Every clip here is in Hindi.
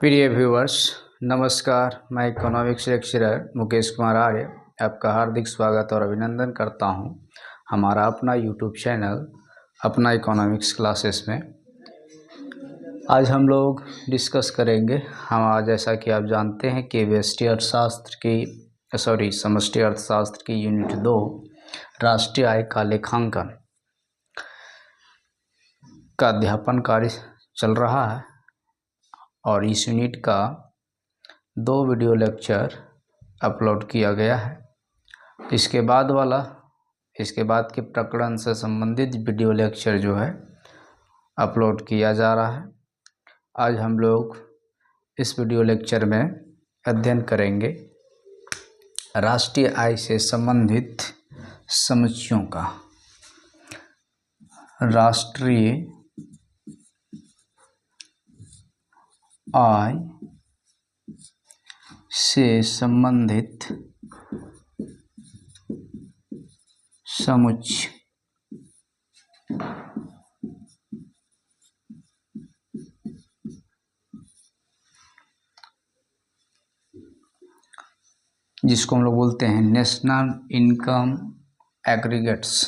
प्रिय व्यूअर्स, नमस्कार। मैं इकोनॉमिक्स लेक्चरर मुकेश कुमार आर्य आपका हार्दिक स्वागत और अभिनंदन करता हूं हमारा अपना यूट्यूब चैनल अपना इकोनॉमिक्स क्लासेस में। आज हम लोग डिस्कस करेंगे जैसा कि आप जानते हैं कि समष्टि अर्थशास्त्र की यूनिट 2 राष्ट्रीय आय का लेखांकन का अध्यापन कार्य चल रहा है और इस यूनिट का 2 वीडियो लेक्चर अपलोड किया गया है। इसके बाद के प्रकरण से संबंधित वीडियो लेक्चर जो है अपलोड किया जा रहा है। आज हम लोग इस वीडियो लेक्चर में अध्ययन करेंगे राष्ट्रीय आय से संबंधित समुच्चयों का। राष्ट्रीय आय से संबंधित समुच्चय जिसको हम लोग बोलते हैं national income aggregates.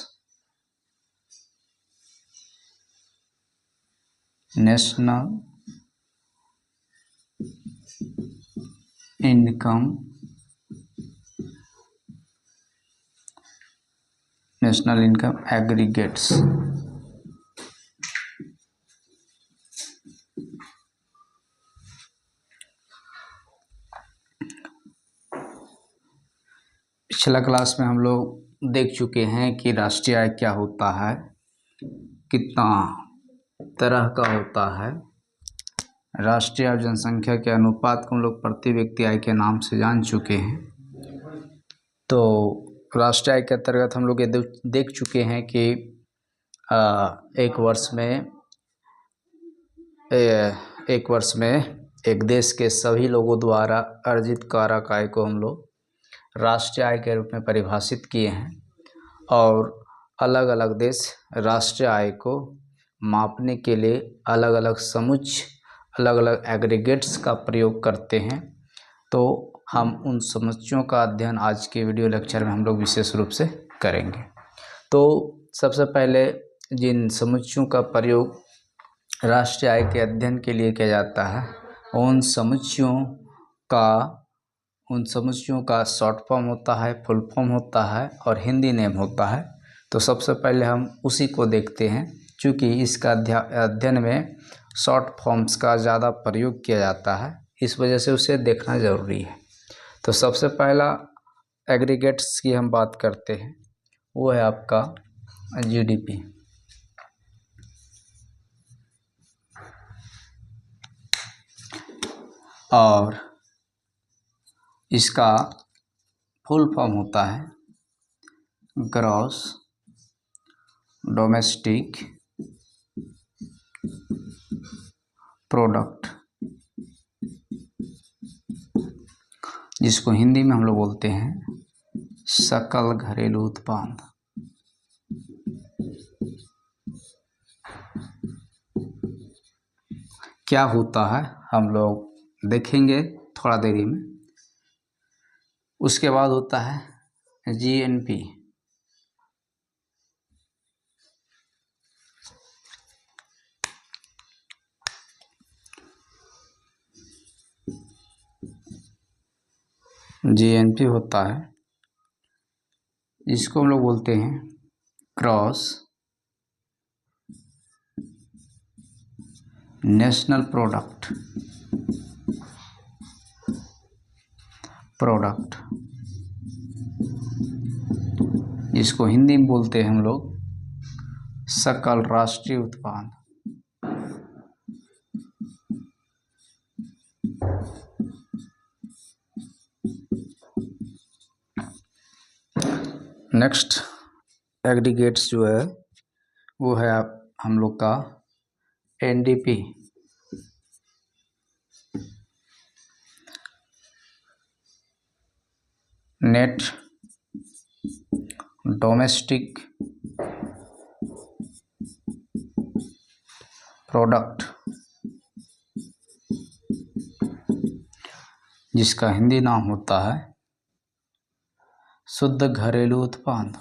National income aggregates. पिछला क्लास में हम लोग देख चुके हैं कि राष्ट्रीय आय क्या होता है, कितना तरह का होता है। राष्ट्रीय आय जनसंख्या के अनुपात को हम लोग प्रति व्यक्ति आय के नाम से जान चुके हैं। तो राष्ट्रीय आय के अंतर्गत हम लोग ये देख चुके हैं कि एक वर्ष में एक देश के सभी लोगों द्वारा अर्जित कारक आय को हम लोग राष्ट्रीय आय के रूप में परिभाषित किए हैं और अलग अलग देश राष्ट्रीय आय को मापने के लिए अलग अलग समुच्चय, अलग अलग एग्रीगेट्स का प्रयोग करते हैं। तो हम उन समुच्चयों का अध्ययन आज के वीडियो लेक्चर में हम लोग विशेष रूप से करेंगे। तो सबसे पहले जिन समुच्चयों का प्रयोग राष्ट्रीय आय के अध्ययन के लिए किया जाता है उन समुच्चयों का शॉर्ट फॉर्म होता है, फुल फॉर्म होता है और हिंदी नेम होता है। तो सबसे पहले हम उसी को देखते हैं। चूँकि इसका अध्ययन में शॉर्ट फॉर्म्स का ज़्यादा प्रयोग किया जाता है, इस वजह से उसे देखना ज़रूरी है। तो सबसे पहला एग्रीगेट्स की हम बात करते हैं, वो है आपका जीडीपी। और इसका फुल फॉर्म होता है ग्रॉस डोमेस्टिक प्रोडक्ट, जिसको हिंदी में हम लोग बोलते हैं सकल घरेलू उत्पाद। क्या होता है हम लोग देखेंगे थोड़ा देरी में। उसके बाद होता है जीएनपी। जीएनपी होता है, इसको हम लोग बोलते हैं क्रॉस नेशनल प्रोडक्ट। इसको हिंदी में बोलते हैं हम लोग सकल राष्ट्रीय उत्पाद। नेक्स्ट एग्रीगेट्स जो है वो है हम लोग का एनडीपी। Net domestic product. जिसका हिंदी नाम होता है शुद्ध घरेलू उत्पाद।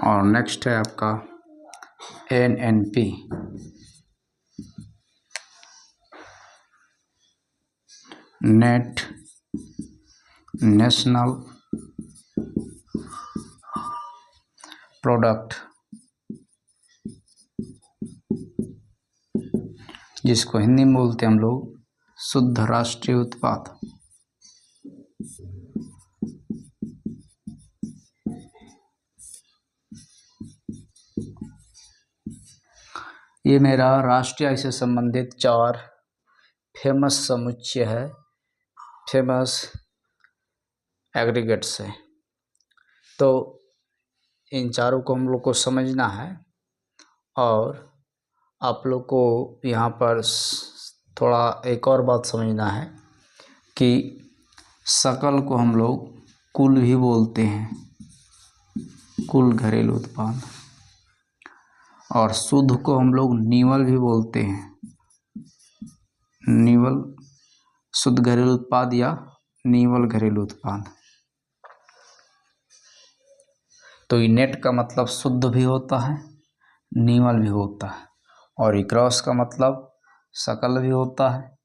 और नेक्स्ट है आपका NNP, नेशनल प्रोडक्ट, जिसको हिंदी में बोलते हैं हम लोग शुद्ध राष्ट्रीय उत्पाद। ये मेरा राष्ट्रीय आय से संबंधित 4 फेमस समुच्चय है, फेमस एग्रीगेट्स है। तो इन चारों को हम लोग को समझना है और आप लोग को यहाँ पर थोड़ा एक और बात समझना है कि सकल को हम लोग कुल भी बोलते हैं, कुल घरेलू उत्पाद, और शुद्ध को हम लोग निवल भी बोलते हैं, निवल शुद्ध घरेलू उत्पाद या निवल घरेलू उत्पाद। तो ये नेट का मतलब शुद्ध भी होता है, निवल भी होता है, और ये क्रॉस का मतलब सकल भी होता है,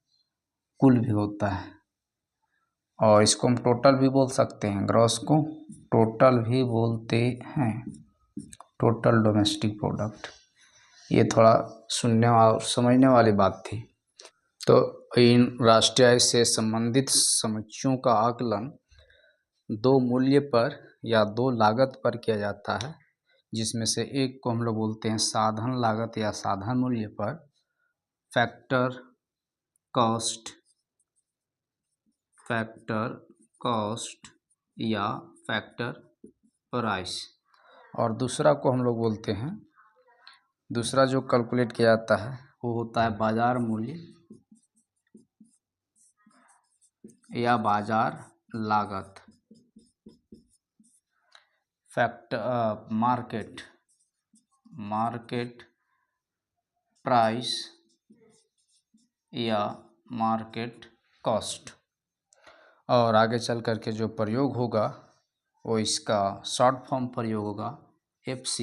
कुल भी होता है, और इसको हम टोटल भी बोल सकते हैं, ग्रॉस को टोटल भी बोलते हैं, टोटल डोमेस्टिक प्रोडक्ट। ये थोड़ा सुनने और समझने वाली बात थी। तो इन राष्ट्रीय आय से संबंधित समुच्चयों का आकलन 2 मूल्य पर या 2 लागत पर किया जाता है, जिसमें से एक को हम लोग बोलते हैं साधन लागत या साधन मूल्य पर, फैक्टर कॉस्ट या फैक्टर प्राइस, और दूसरा को हम लोग बोलते हैं, दूसरा जो कैलकुलेट किया जाता है वो होता है बाजार मूल्य या बाजार लागत, मार्केट प्राइस या मार्केट कॉस्ट। और आगे चल कर के जो प्रयोग होगा वो इसका शॉर्ट फॉर्म प्रयोग होगा FC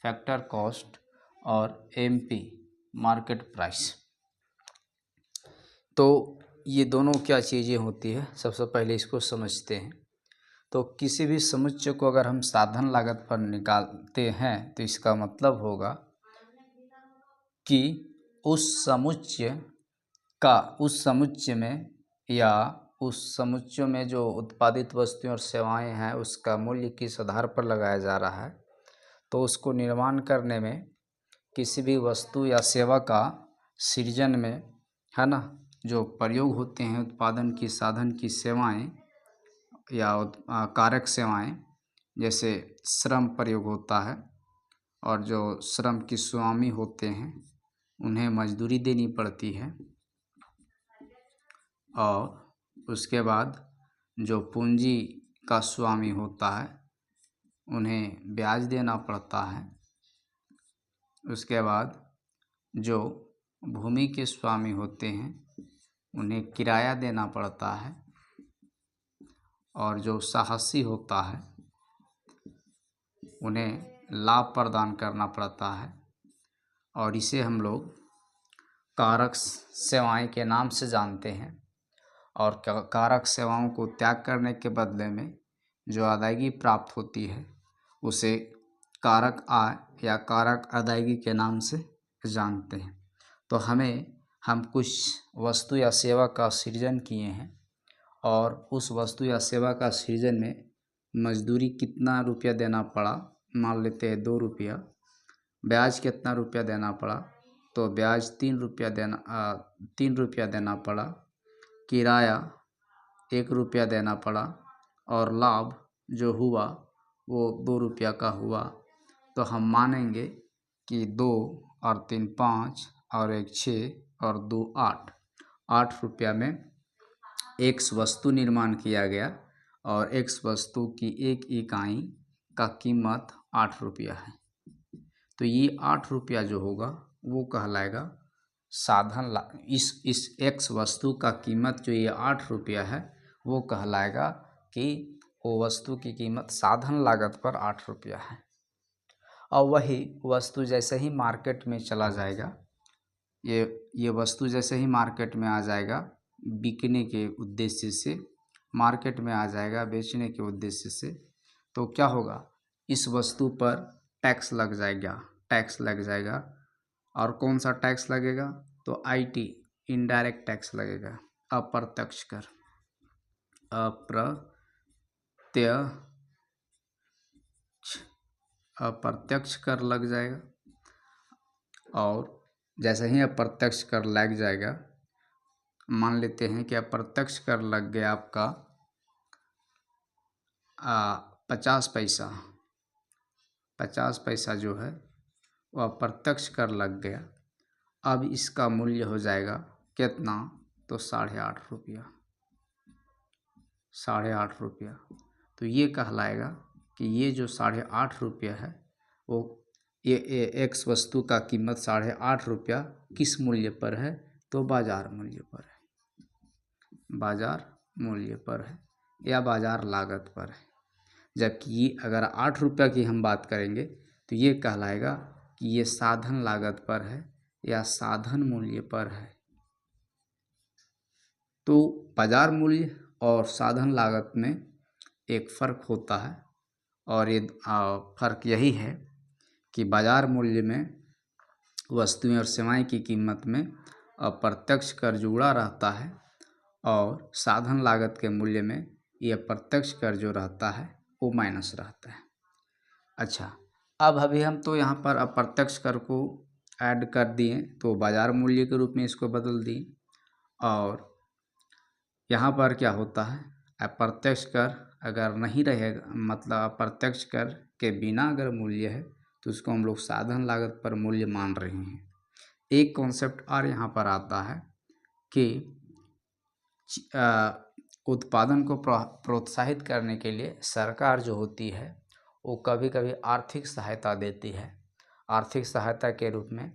फैक्टर कॉस्ट और MP मार्केट प्राइस। तो ये दोनों क्या चीज़ें होती है, सबसे पहले इसको समझते हैं। तो किसी भी समुच्चय को अगर हम साधन लागत पर निकालते हैं तो इसका मतलब होगा कि उस समुच्चय में या उस समुच्चय में जो उत्पादित वस्तुएं और सेवाएं हैं उसका मूल्य किस आधार पर लगाया जा रहा है। तो उसको निर्माण करने में किसी भी वस्तु या सेवा का सृजन में, है ना, जो प्रयोग होते हैं उत्पादन की साधन की सेवाएं या कारक सेवाएं, जैसे श्रम प्रयोग होता है, और जो श्रम की स्वामी होते हैं उन्हें मजदूरी देनी पड़ती है, और उसके बाद जो पूंजी का स्वामी होता है उन्हें ब्याज देना पड़ता है। उसके बाद जो भूमि के स्वामी होते हैं उन्हें किराया देना पड़ता है, और जो साहसी होता है उन्हें लाभ प्रदान करना पड़ता है, और इसे हम लोग कारक सेवाएं के नाम से जानते हैं। और कारक सेवाओं को त्याग करने के बदले में जो अदायगी प्राप्त होती है उसे कारक आय या कारक अदायगी के नाम से जानते हैं। तो हम कुछ वस्तु या सेवा का सृजन किए हैं, और उस वस्तु या सेवा का सृजन में मजदूरी कितना रुपया देना पड़ा, मान लेते हैं 2 रुपया, ब्याज कितना रुपया देना पड़ा, तो ब्याज 3 रुपया देना पड़ा, किराया 1 रुपया देना पड़ा, और लाभ जो हुआ वो 2 रुपया का हुआ। तो हम मानेंगे कि 2 और 3 5 और 1 6 और 2 8 रुपया में X वस्तु निर्माण किया गया, और X वस्तु की 1 इकाई का कीमत 8 रुपया है, तो ये 8 रुपया जो होगा वो कहलाएगा साधन इस एक्स वस्तु का कीमत जो ये 8 रुपया है वो कहलाएगा कि वो वस्तु की कीमत साधन लागत पर 8 रुपया है। और वही वस्तु जैसे ही मार्केट में चला जाएगा, ये वस्तु जैसे ही मार्केट में आ जाएगा बिकने के उद्देश्य से, मार्केट में आ जाएगा बेचने के उद्देश्य से, तो क्या होगा, इस वस्तु पर टैक्स लग जाएगा। और कौन सा टैक्स लगेगा, तो आईटी इनडायरेक्ट टैक्स लगेगा, अप्रत्यक्ष कर, अप्रत्यक्ष कर लग जाएगा। और जैसे ही अप्रत्यक्ष कर लग जाएगा, मान लेते हैं कि अप्रत्यक्ष कर लग गया आपका 50 पैसा, 50 पैसा जो है वह अप्रत्यक्ष कर लग गया। अब इसका मूल्य हो जाएगा कितना, तो 8.5 रुपया, 8.5 रुपया। तो ये कहलाएगा कि ये जो 8.5 रुपया है वो ये एक्स वस्तु का कीमत 8.5 रुपया किस मूल्य पर है, तो बाजार मूल्य पर है, बाजार मूल्य पर है या बाजार लागत पर है। जबकि ये अगर 8 रुपया की हम बात करेंगे तो ये कहलाएगा कि ये साधन लागत पर है या साधन मूल्य पर है। तो बाजार मूल्य और साधन लागत में एक फ़र्क होता है, और ये फ़र्क यही है कि बाजार मूल्य में वस्तुएं और सेवाएं की कीमत में अप्रत्यक्ष कर जुड़ा रहता है, और साधन लागत के मूल्य में ये अप्रत्यक्ष कर जो रहता है वो माइनस रहता है। अच्छा, अब अभी हम तो यहाँ पर अप्रत्यक्ष कर को ऐड कर दिए, तो बाजार मूल्य के रूप में इसको बदल दिए। और यहाँ पर क्या होता है, अप्रत्यक्ष कर अगर नहीं रहेगा, मतलब अप्रत्यक्ष कर के बिना अगर मूल्य है तो उसको हम लोग साधन लागत पर मूल्य मान रहे हैं। एक कॉन्सेप्ट और यहाँ पर आता है कि उत्पादन को प्रोत्साहित करने के लिए सरकार जो होती है वो कभी कभी आर्थिक सहायता देती है। आर्थिक सहायता के रूप में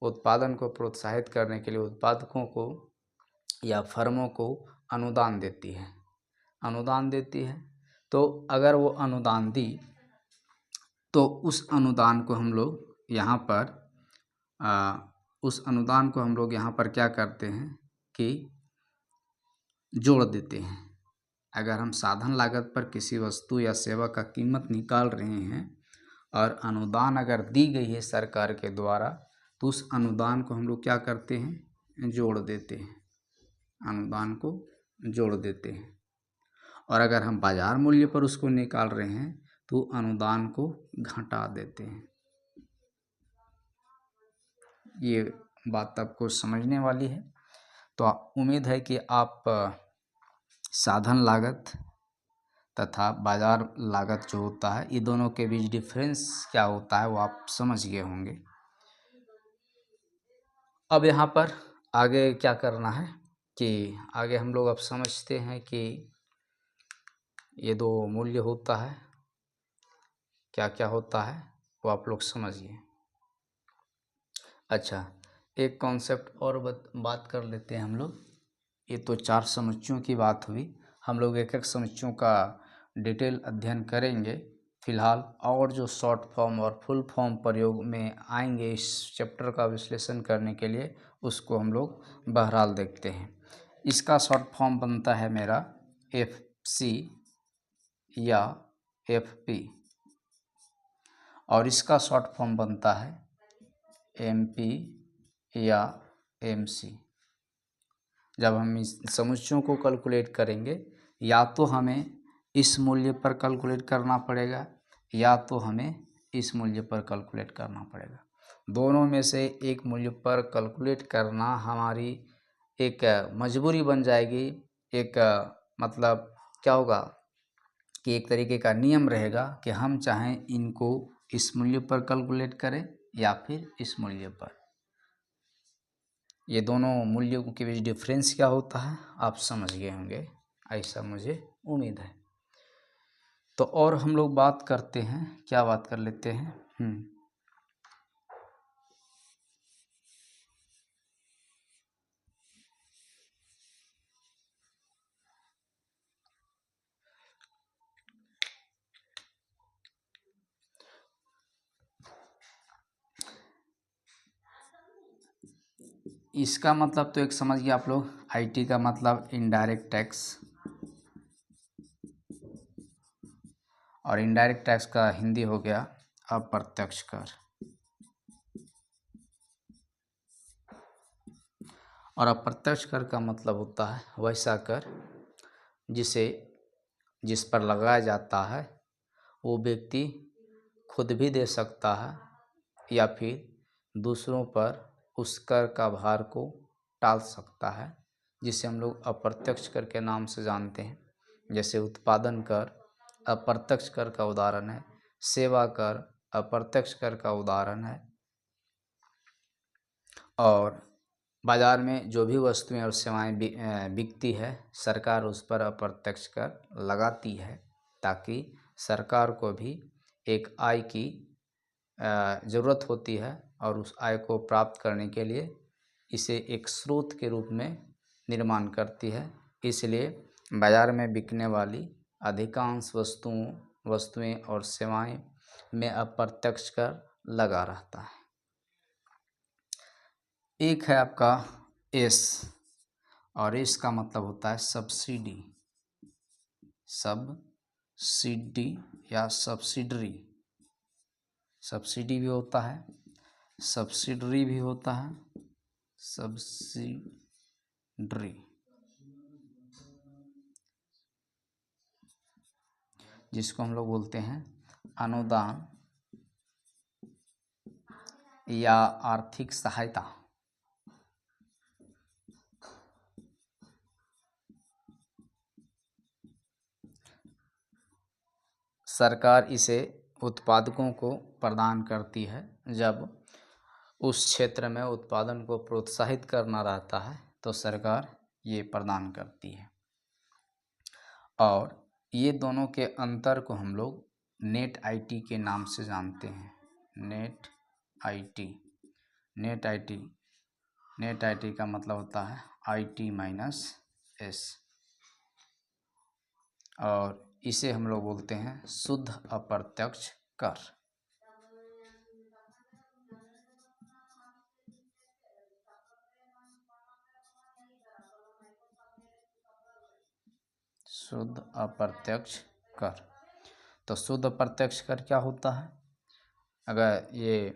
उत्पादन को प्रोत्साहित करने के लिए उत्पादकों को या फर्मों को अनुदान देती है। तो अगर वो अनुदान दी तो उस अनुदान को हम लोग यहाँ पर क्या करते हैं कि जोड़ देते हैं। अगर हम साधन लागत पर किसी वस्तु या सेवा का कीमत निकाल रहे हैं और अनुदान अगर दी गई है सरकार के द्वारा, तो उस अनुदान को हम लोग क्या करते हैं, जोड़ देते हैं, अनुदान को जोड़ देते हैं। और अगर हम बाजार मूल्य पर उसको निकाल रहे हैं तो अनुदान को घटा देते हैं। ये बात आपको समझने वाली है। तो उम्मीद है कि आप साधन लागत तथा बाजार लागत जो होता है, ये दोनों के बीच डिफरेंस क्या होता है वो आप समझ गए होंगे। अब यहाँ पर आगे क्या करना है कि आगे हम लोग अब समझते हैं कि ये दो मूल्य होता है, क्या क्या होता है वो आप लोग समझिए। अच्छा, एक कॉन्सेप्ट और बात कर लेते हैं हम लोग। ये तो 4 समुच्चयों की बात हुई, हम लोग एक एक समुच्चयों का डिटेल अध्ययन करेंगे फिलहाल। और जो शॉर्ट फॉर्म और फुल फॉर्म प्रयोग में आएंगे इस चैप्टर का विश्लेषण करने के लिए, उसको हम लोग बहरहाल देखते हैं। इसका शॉर्ट फॉर्म बनता है मेरा FC या FP, और इसका शॉर्ट फॉर्म बनता है MP या MC। जब हम इस समुच्चयों को कैलकुलेट करेंगे, या तो हमें इस मूल्य पर कैलकुलेट करना पड़ेगा या तो हमें इस मूल्य पर कैलकुलेट करना पड़ेगा। दोनों में से एक मूल्य पर कैलकुलेट करना हमारी एक मजबूरी बन जाएगी। एक मतलब क्या होगा कि एक तरीके का नियम रहेगा कि हम चाहें इनको इस मूल्य पर कैलकुलेट करें या फिर इस मूल्य पर। ये दोनों मूल्यों के बीच डिफरेंस क्या होता है आप समझ गए होंगे, ऐसा मुझे उम्मीद है। तो और हम लोग बात करते हैं, क्या बात कर लेते हैं। इसका मतलब तो एक समझ गए आप लोग, आईटी का मतलब इनडायरेक्ट टैक्स, और इनडायरेक्ट टैक्स का हिंदी हो गया अप्रत्यक्ष कर। और अप्रत्यक्ष कर का मतलब होता है वैसा कर जिस पर लगाया जाता है वो व्यक्ति खुद भी दे सकता है या फिर दूसरों पर उस कर का भार को टाल सकता है, जिसे हम लोग अप्रत्यक्ष कर के नाम से जानते हैं। जैसे उत्पादन कर अप्रत्यक्ष कर का उदाहरण है, सेवा कर अप्रत्यक्ष कर का उदाहरण है, और बाज़ार में जो भी वस्तुएं और सेवाएं बिकती है सरकार उस पर अप्रत्यक्ष कर लगाती है, ताकि सरकार को भी एक आय की ज़रूरत होती है और उस आय को प्राप्त करने के लिए इसे एक स्रोत के रूप में निर्माण करती है। इसलिए बाज़ार में बिकने वाली अधिकांश वस्तुएं और सेवाएं में अप्रत्यक्ष कर लगा रहता है। एक है आपका एस, और एस का मतलब होता है सब्सिडी, सब्सिडी या सब्सिडरी। सब्सिडी भी होता है, सब्सिडरी भी होता है, सब्सिडरी, जिसको हम लोग बोलते हैं अनुदान या आर्थिक सहायता। सरकार इसे उत्पादकों को प्रदान करती है जब उस क्षेत्र में उत्पादन को प्रोत्साहित करना रहता है तो सरकार ये प्रदान करती है। और ये दोनों के अंतर को हम लोग नेट आईटी के नाम से जानते हैं। Net IT, net IT, net IT का मतलब होता है आईटी माइनस एस, और इसे हम लोग बोलते हैं शुद्ध अप्रत्यक्ष कर। शुद्ध अप्रत्यक्ष कर। तो शुद्ध अप्रत्यक्ष कर क्या होता है? अगर ये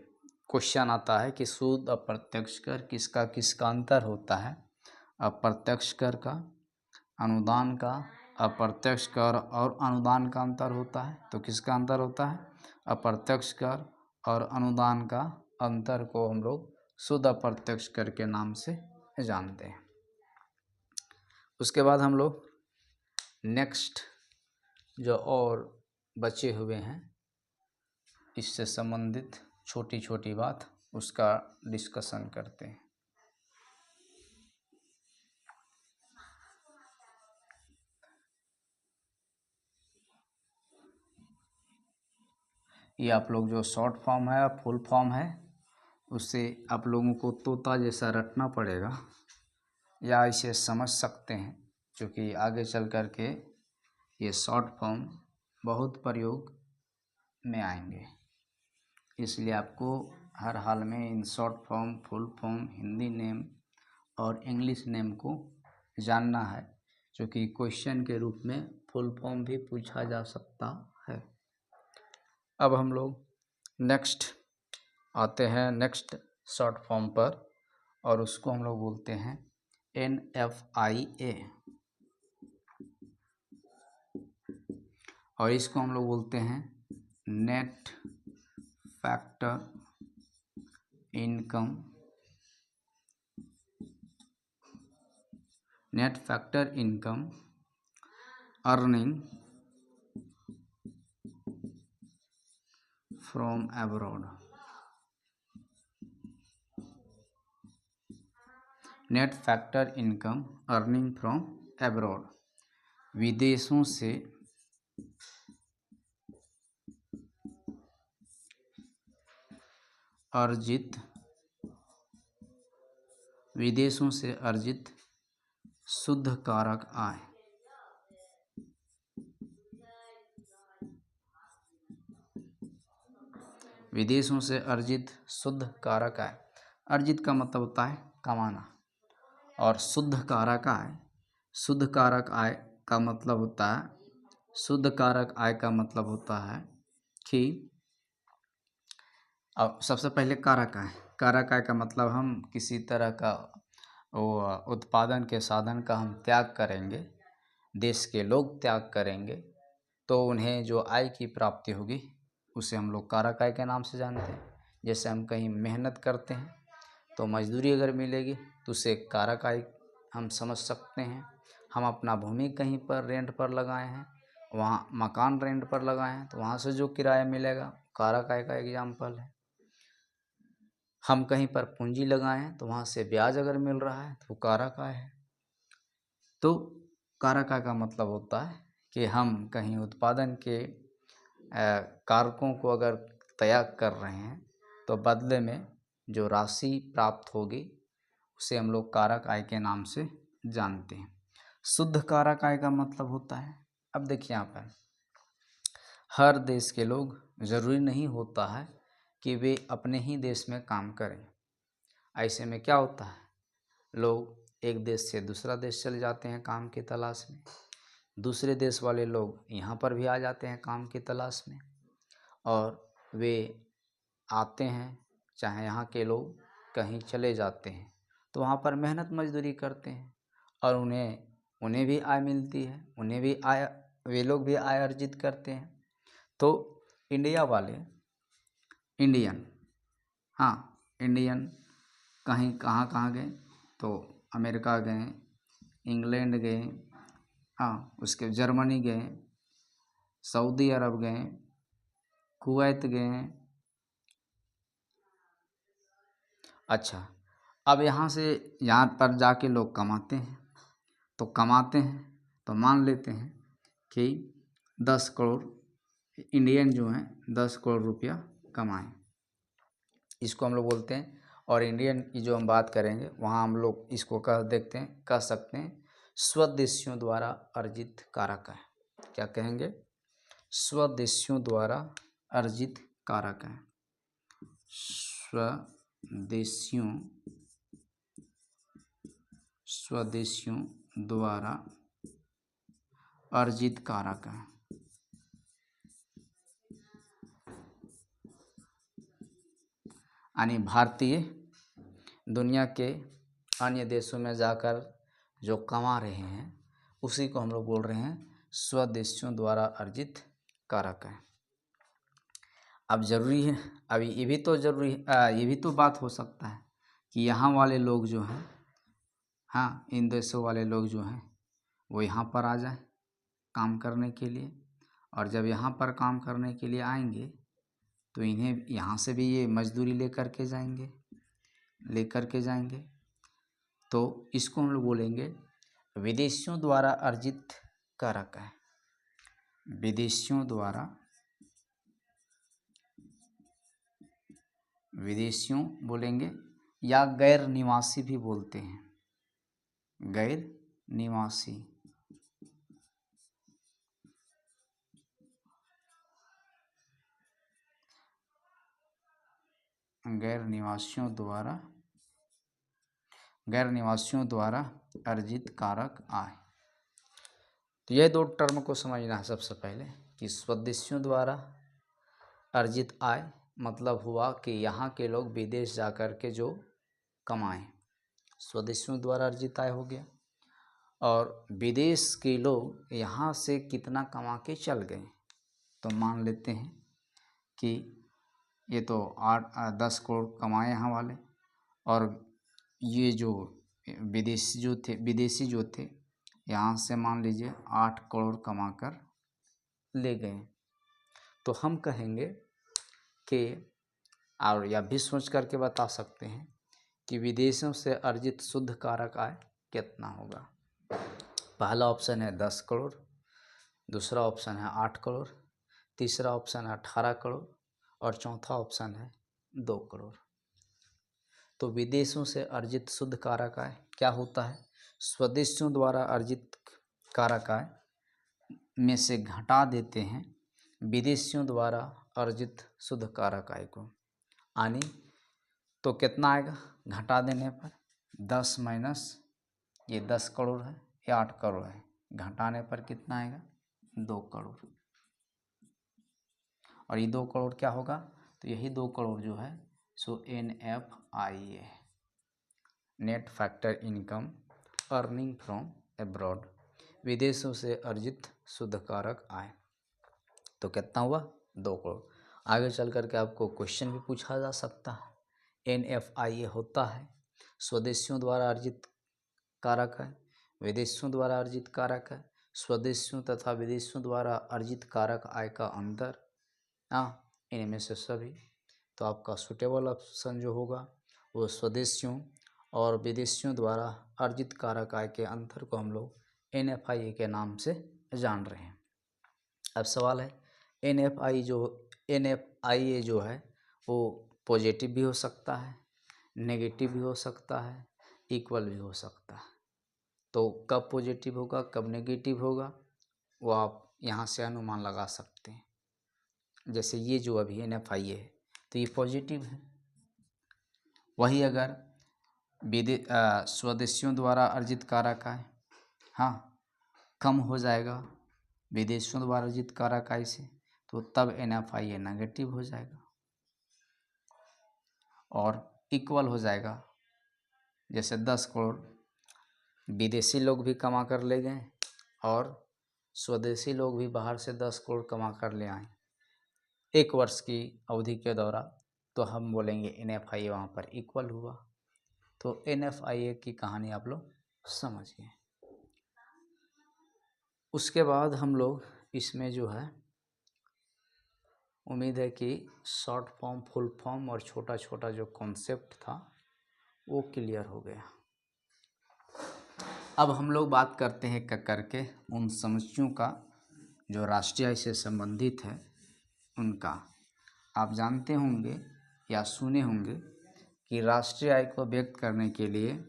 क्वेश्चन आता है कि शुद्ध अप्रत्यक्ष कर किसका अंतर होता है, अप्रत्यक्ष कर का, अनुदान का, अप्रत्यक्ष कर और अनुदान का अंतर होता है। तो किसका अंतर होता है? अप्रत्यक्ष कर और अनुदान का अंतर को हम लोग शुद्ध अप्रत्यक्ष कर के नाम से जानते हैं। उसके बाद हम लोग नेक्स्ट जो और बचे हुए हैं इससे संबंधित छोटी छोटी बात उसका डिस्कशन करते हैं। ये आप लोग जो शॉर्ट फॉर्म है फुल फॉर्म है उससे आप लोगों को तोता जैसा रटना पड़ेगा या इसे समझ सकते हैं, क्योंकि आगे चल कर के ये शॉर्ट फॉर्म बहुत प्रयोग में आएंगे। इसलिए आपको हर हाल में in short form, full form, Hindi name और इंग्लिश नेम को जानना है, क्योंकि क्वेश्चन के रूप में फुल फॉर्म भी पूछा जा सकता है। अब हम लोग नेक्स्ट आते हैं नेक्स्ट शॉर्ट फॉर्म पर, और उसको हम लोग बोलते हैं NFIA, और इसको हम लोग बोलते हैं net factor income, net factor income earning from abroad. Net factor income earning from abroad, विदेशों से अर्जित, विदेशों से अर्जित शुद्ध कारक आय। विदेशों से अर्जित शुद्ध कारक आय। अर्जित का मतलब होता है कमाना, और शुद्ध कारक आय, शुद्ध कारक आय का मतलब होता है, शुद्ध कारक आय का मतलब होता है कि अब सबसे पहले कारक आय, कारक आय का मतलब हम किसी तरह का उत्पादन के साधन का हम त्याग करेंगे, देश के लोग त्याग करेंगे, तो उन्हें जो आय की प्राप्ति होगी उसे हम लोग कारक आय के नाम से जानते हैं। जैसे हम कहीं मेहनत करते हैं तो मजदूरी अगर मिलेगी तो उसे कारक आय हम समझ सकते हैं। हम अपना भूमि कहीं पर रेंट पर लगाए हैं, वहाँ मकान रेंट पर लगाए हैं, तो वहाँ से जो किराया मिलेगा कारक आय का एग्जाम्पल है। हम कहीं पर पूंजी लगाए हैं तो वहाँ से ब्याज अगर मिल रहा है तो वो कारक आय है। तो कारक आय का मतलब होता है कि हम कहीं उत्पादन के कारकों को अगर त्याग कर रहे हैं तो बदले में जो राशि प्राप्त होगी उसे हम लोग कारक आय के नाम से जानते हैं। शुद्ध कारक आय का मतलब होता है, अब देखिए यहाँ पर हर देश के लोग, ज़रूरी नहीं होता है कि वे अपने ही देश में काम करें। ऐसे में क्या होता है, लोग एक देश से दूसरा देश चले जाते हैं काम की तलाश में, दूसरे देश वाले लोग यहाँ पर भी आ जाते हैं काम की तलाश में, और वे आते हैं, चाहे यहाँ के लोग कहीं चले जाते हैं तो वहाँ पर मेहनत मजदूरी करते हैं और उन्हें भी आय मिलती है, उन्हें भी आय, वे लोग भी आय अर्जित करते हैं। तो इंडिया वाले, इंडियन, हाँ इंडियन कहीं कहाँ गए, तो अमेरिका गए, इंग्लैंड गए, हाँ उसके जर्मनी गए, सऊदी अरब गए, कुवैत गए। अच्छा, अब यहाँ से यहाँ पर जाके लोग कमाते हैं, तो मान लेते हैं कि 10 करोड़ इंडियन जो हैं 10 करोड़ रुपया कमाएं, इसको हम लोग बोलते हैं। और इंडियन की जो हम बात करेंगे वहाँ हम लोग इसको कह सकते हैं स्वदेशियों द्वारा अर्जित कारक है। क्या कहेंगे, स्वदेशियों द्वारा अर्जित कारक है, स्वदेशियों द्वारा अर्जित कारक है। यानी भारतीय दुनिया के अन्य देशों में जाकर जो कमा रहे हैं उसी को हम लोग बोल रहे हैं स्वदेशियों द्वारा अर्जित कारक है। अब ज़रूरी है, अभी ये भी तो बात हो सकता है कि यहाँ वाले लोग जो हैं, हाँ इन देशों वाले लोग जो हैं वो यहाँ पर आ जाएं काम करने के लिए, और जब यहाँ पर काम करने के लिए आएंगे तो इन्हें यहाँ से भी ये मजदूरी लेकर के जाएंगे, तो इसको हम लोग बोलेंगे विदेशियों द्वारा अर्जित कारक है। विदेशियों बोलेंगे या गैर निवासी भी बोलते हैं, गैर निवासियों द्वारा अर्जित कारक आय। तो ये दो टर्म को समझना है सबसे पहले कि स्वदेशियों द्वारा अर्जित आय मतलब हुआ कि यहाँ के लोग विदेश जाकर के जो कमाएं, स्वदेशियों द्वारा अर्जित आय हो गया। और विदेश के लोग यहाँ से कितना कमा के चल गए, तो मान लेते हैं कि ये तो 10 करोड़ कमाए यहाँ वाले, और ये जो विदेशी जो थे यहाँ से मान लीजिए 8 करोड़ कमा कर ले गए, तो हम कहेंगे कि, और या भी सोच करके बता सकते हैं कि विदेशों से अर्जित शुद्ध कारक आय कितना होगा। पहला ऑप्शन है 10 करोड़, दूसरा ऑप्शन है 8 करोड़, तीसरा ऑप्शन है 18 करोड़, और चौथा ऑप्शन है 2 करोड़। तो विदेशों से अर्जित शुद्ध कारक आय क्या होता है? स्वदेशियों द्वारा अर्जित कारक आय में से घटा देते हैं विदेशियों द्वारा अर्जित शुद्ध कारक आय को, यानी तो कितना आएगा घटा देने पर? 10 माइनस ये 10 करोड़ है, ये 8 करोड़ है, घटाने पर कितना आएगा? 2 करोड़। और ये 2 करोड़ क्या होगा? तो यही 2 करोड़ जो है सो NFIA, net factor income earning from abroad, विदेशों से अर्जित शुद्ध कारक आय। तो कितना हुआ? 2 करोड़। आगे चल करके आपको क्वेश्चन भी पूछा जा सकता है। NFIA होता है स्वदेशियों द्वारा अर्जित कारक है, विदेशियों द्वारा अर्जित कारक है, स्वदेशियों तथा विदेशियों द्वारा अर्जित कारक आय का अंतर, इनमें से सभी। तो आपका सुटेबल ऑप्शन जो होगा वो स्वदेशियों और विदेशियों द्वारा अर्जित कारक आय के अंतर को हम लोग NFIA के नाम से जान रहे हैं। अब सवाल है NFIA जो है वो पॉजिटिव भी हो सकता है, नेगेटिव भी हो सकता है, इक्वल भी हो सकता है। तो कब पॉजिटिव होगा कब नेगेटिव होगा वो आप यहाँ से अनुमान लगा सकते हैं। जैसे ये जो अभी NFIA है तो ये पॉजिटिव है, वही अगर स्वदेशियों द्वारा अर्जित कारक आय कम हो जाएगा विदेशियों द्वारा अर्जित कारक आय से, तो तब NFIA नेगेटिव हो जाएगा। और इक्वल हो जाएगा, जैसे 10 करोड़ विदेशी लोग भी कमा कर ले गए और स्वदेशी लोग भी बाहर से 10 करोड़ कमा कर ले आए 1 वर्ष की अवधि के दौरान, तो हम बोलेंगे NFIA वहाँ पर इक्वल हुआ। तो NFIA की कहानी आप लोग समझ गए। उसके बाद हम लोग इसमें जो है उम्मीद है कि शॉर्ट फॉर्म, फुल फॉर्म और छोटा छोटा जो कॉन्सेप्ट था वो क्लियर हो गया। अब हम लोग बात करते हैं करके उन समस्याओं का जो राष्ट्रीय आय से संबंधित है उनका। आप जानते होंगे या सुने होंगे कि राष्ट्रीय आय को व्यक्त करने के लिए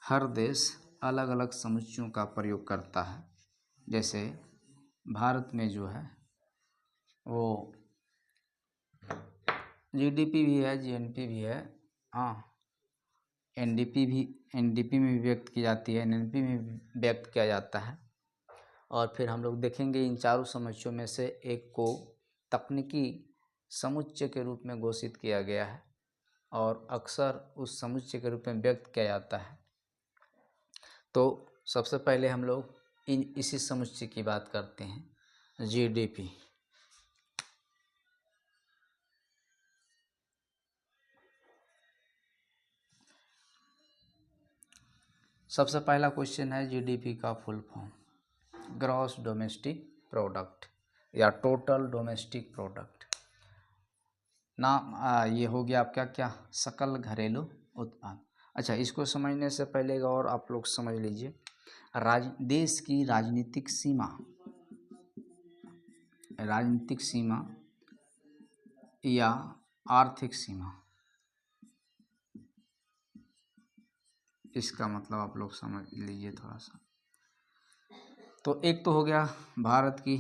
हर देश अलग अलग समस्याओं का प्रयोग करता है। जैसे भारत में जो है वो GDP भी है, GNP भी है, NDP में भी व्यक्त की जाती है, NNP में भी व्यक्त किया जाता है। और फिर हम लोग देखेंगे इन चारों समुच्चयों में से एक को तकनीकी समुच्चय के रूप में घोषित किया गया है और अक्सर उस समुच्चय के रूप में व्यक्त किया जाता है। तो सबसे पहले हम लोग इसी समुच्चय की बात करते हैं, GDP। सबसे पहला क्वेश्चन है GDP का full form, gross domestic product या टोटल डोमेस्टिक प्रोडक्ट। ये हो गया आपका क्या? सकल घरेलू उत्पाद। अच्छा, इसको समझने से पहले और आप लोग समझ लीजिए देश की राजनीतिक सीमा या आर्थिक सीमा, इसका मतलब आप लोग समझ लीजिए थोड़ा सा। तो एक तो हो गया भारत की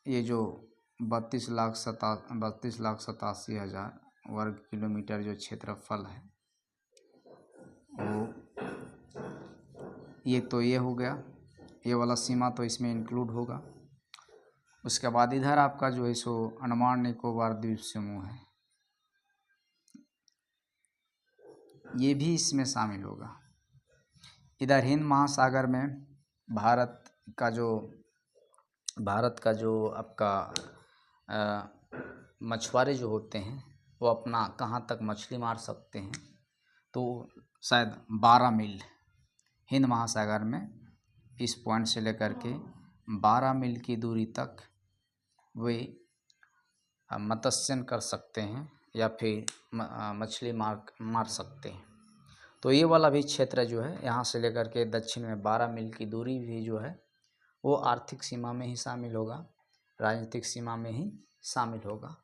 ये जो 32,87,000 वर्ग किलोमीटर जो क्षेत्रफल है वो ये हो गया, ये वाला सीमा तो इसमें इंक्लूड होगा। उसके बाद इधर आपका जो है सो अंडमान निकोबार द्वीप समूह है, ये भी इसमें शामिल होगा। इधर हिंद महासागर में भारत का जो आपका मछुआरे जो होते हैं वो अपना कहाँ तक मछली मार सकते हैं, तो शायद 12 मील हिंद महासागर में इस पॉइंट से लेकर के 12 मील की दूरी तक वे मत्स्यन कर सकते हैं या फिर मछली मार सकते हैं। तो ये वाला भी क्षेत्र जो है यहाँ से लेकर के दक्षिण में 12 मील की दूरी भी जो है वो आर्थिक सीमा में ही शामिल होगा, राजनीतिक सीमा में ही शामिल होगा।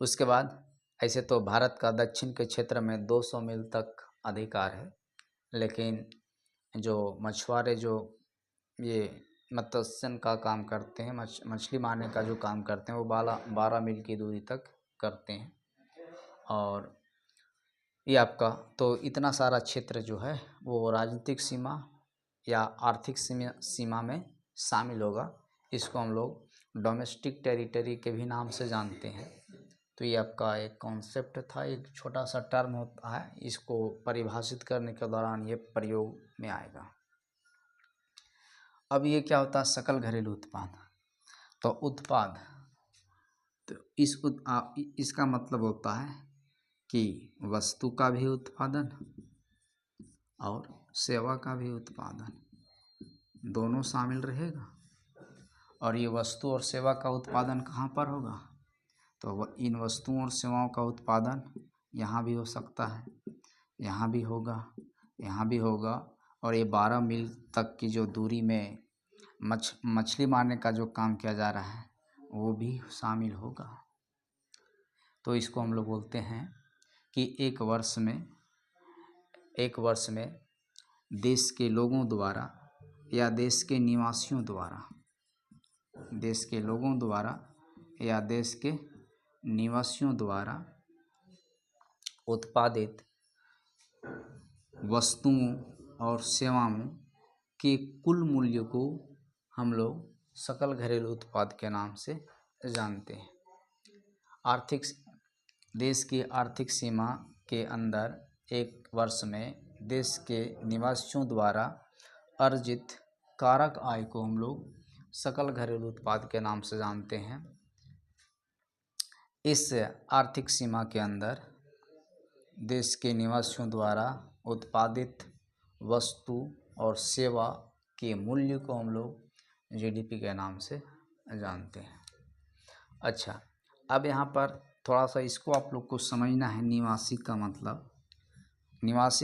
उसके बाद ऐसे तो भारत का दक्षिण के क्षेत्र में 200 मील तक अधिकार है, लेकिन जो मछुआरे जो ये मत्स्यन का काम करते हैं, मछली मारने का जो काम करते हैं, वो 12 मील की दूरी तक करते हैं। और ये आपका तो इतना सारा क्षेत्र जो है वो राजनीतिक सीमा या आर्थिक सीमा में शामिल होगा। इसको हम लोग डोमेस्टिक टेरिटरी के भी नाम से जानते हैं। तो ये आपका एक कॉन्सेप्ट था, एक छोटा सा टर्म होता है, इसको परिभाषित करने के दौरान ये प्रयोग में आएगा। अब ये क्या होता है, सकल घरेलू उत्पाद। तो उत्पाद, तो इसका मतलब होता है कि वस्तु का भी उत्पादन और सेवा का भी उत्पादन दोनों शामिल रहेगा। और ये वस्तु और सेवा का उत्पादन कहाँ पर होगा, तो इन वस्तुओं और सेवाओं का उत्पादन यहाँ भी हो सकता है, यहाँ भी होगा, यहाँ भी होगा। और ये 12 मील तक की जो दूरी में मछली मारने का जो काम किया जा रहा है वो भी शामिल होगा। तो इसको हम लोग बोलते हैं कि एक वर्ष में देश के लोगों द्वारा या देश के निवासियों द्वारा या देश के निवासियों द्वारा उत्पादित वस्तुओं और सेवाओं के कुल मूल्य को हम लोग सकल घरेलू उत्पाद के नाम से जानते हैं। देश की आर्थिक सीमा के अंदर एक वर्ष में देश के निवासियों द्वारा अर्जित कारक आय को हम लोग सकल घरेलू उत्पाद के नाम से जानते हैं। इस आर्थिक सीमा के अंदर देश के निवासियों द्वारा उत्पादित वस्तु और सेवा के मूल्य को हम लोग जीडीपी के नाम से जानते हैं। अच्छा, अब यहाँ पर थोड़ा सा इसको आप लोग को समझना है। निवासी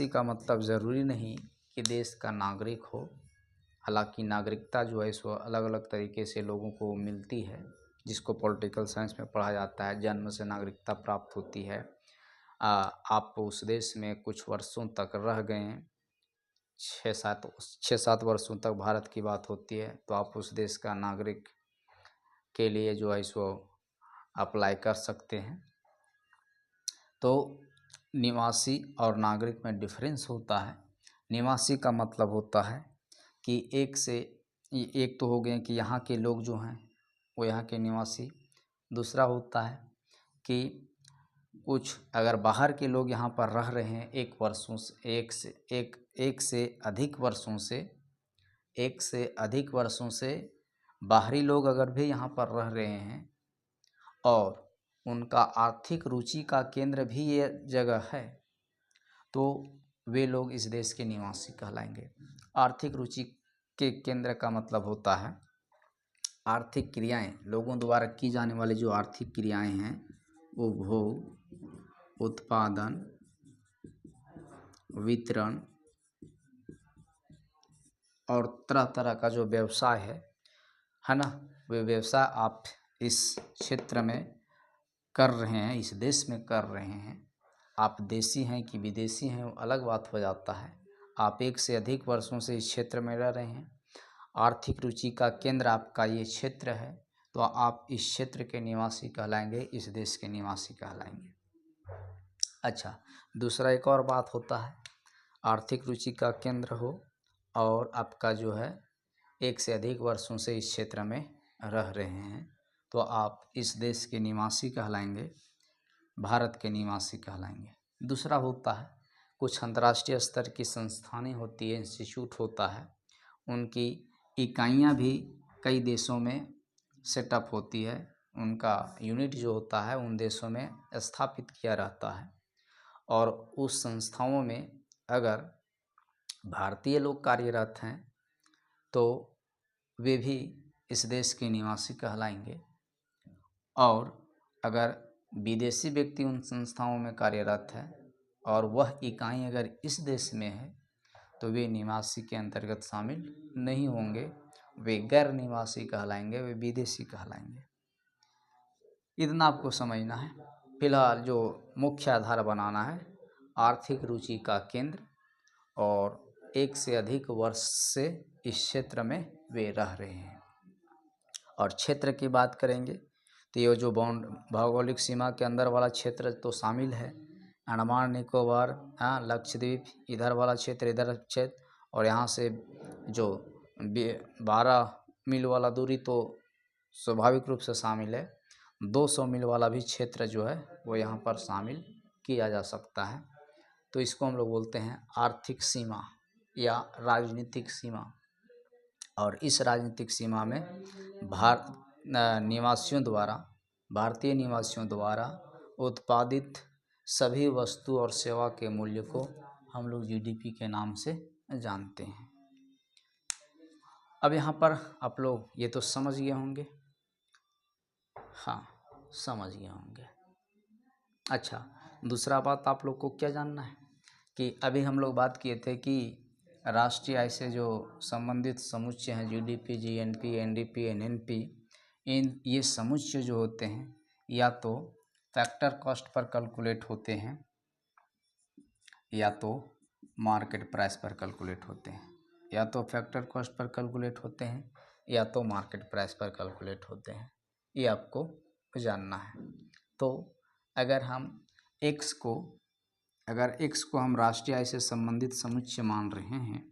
का मतलब ज़रूरी नहीं कि देश का नागरिक हो। हालांकि नागरिकता जो है इसको अलग अलग तरीके से लोगों को मिलती है, जिसको पॉलिटिकल साइंस में पढ़ा जाता है। जन्म से नागरिकता प्राप्त होती है। आप उस देश में कुछ वर्षों तक रह गए, 6-7 वर्षों तक भारत की बात होती है, तो आप उस देश का नागरिक के लिए जो है इसको अप्लाई कर सकते हैं। तो निवासी और नागरिक में डिफरेंस होता है। निवासी का मतलब होता है कि एक तो हो गए कि यहाँ के लोग जो हैं वो यहाँ के निवासी। दूसरा होता है कि कुछ अगर बाहर के लोग यहाँ पर रह रहे हैं एक से अधिक वर्षों से बाहरी लोग अगर भी यहाँ पर रह रहे हैं और उनका आर्थिक रुचि का केंद्र भी ये जगह है, तो वे लोग इस देश के निवासी कहलाएंगे। आर्थिक रुचि के केंद्र का मतलब होता है आर्थिक क्रियाएं, लोगों द्वारा की जाने वाली जो आर्थिक क्रियाएं हैं, उपभोग, उत्पादन, वितरण और तरह तरह का जो व्यवसाय है ना, वे व्यवसाय आप इस क्षेत्र में कर रहे हैं, इस देश में कर रहे हैं। आप देशी हैं कि विदेशी हैं वो अलग बात हो जाता है। आप एक से अधिक वर्षों से इस क्षेत्र में रह रहे हैं, आर्थिक रुचि का केंद्र आपका ये क्षेत्र है, तो आप इस क्षेत्र के निवासी कहलाएंगे, इस देश के निवासी कहलाएंगे। अच्छा, दूसरा एक और बात होता है, आर्थिक रुचि का केंद्र हो और आपका जो है एक से अधिक वर्षों से इस क्षेत्र में रह रहे हैं, तो आप इस देश के निवासी कहलाएंगे, भारत के निवासी कहलाएंगे। दूसरा होता है कुछ अंतर्राष्ट्रीय स्तर की संस्थानें होती है, इंस्टीट्यूट होता है, उनकी इकाइयाँ भी कई देशों में सेटअप होती है, उनका यूनिट जो होता है उन देशों में स्थापित किया रहता है। और उस संस्थाओं में अगर भारतीय लोग कार्यरत हैं तो वे भी इस देश के निवासी कहलाएंगे। और अगर विदेशी व्यक्ति उन संस्थाओं में कार्यरत है और वह इकाई अगर इस देश में है तो वे निवासी के अंतर्गत शामिल नहीं होंगे, वे गैर निवासी कहलाएंगे, वे विदेशी कहलाएंगे। इतना आपको समझना है। फिलहाल जो मुख्य आधार बनाना है आर्थिक रुचि का केंद्र, और 1 से अधिक वर्ष से इस क्षेत्र में वे रह रहे हैं। और क्षेत्र की बात करेंगे तो ये जो बाउंड भौगोलिक सीमा के अंदर वाला क्षेत्र तो शामिल है अंडमान निकोबार, हाँ, लक्षद्वीप, इधर वाला क्षेत्र, इधर क्षेत्र, और यहाँ से जो 12 मील वाला दूरी तो स्वाभाविक रूप से शामिल है। 200 मील वाला भी क्षेत्र जो है वो यहाँ पर शामिल किया जा सकता है। तो इसको हम लोग बोलते हैं आर्थिक सीमा या राजनीतिक सीमा। और इस राजनीतिक सीमा में भारतीय निवासियों द्वारा उत्पादित सभी वस्तु और सेवा के मूल्य को हम लोग जीडीपी के नाम से जानते हैं। अब यहाँ पर आप लोग ये तो समझ गए होंगे, हाँ समझ गए होंगे। अच्छा, दूसरा बात आप लोग को क्या जानना है कि अभी हम लोग बात किए थे कि राष्ट्रीय आय से जो संबंधित समुच्चय हैं जीडीपी, जीएनपी, एनडीपी, एनएनपी, ये समुच्चय जो होते हैं या तो फैक्टर कॉस्ट पर कैलकुलेट होते हैं या तो मार्केट प्राइस पर कैलकुलेट होते हैं, या तो फैक्टर कॉस्ट पर कैलकुलेट होते हैं या तो मार्केट प्राइस पर कैलकुलेट होते हैं। ये आपको जानना है। तो अगर x को हम राष्ट्रीय आय से संबंधित समुच्चय मान रहे हैं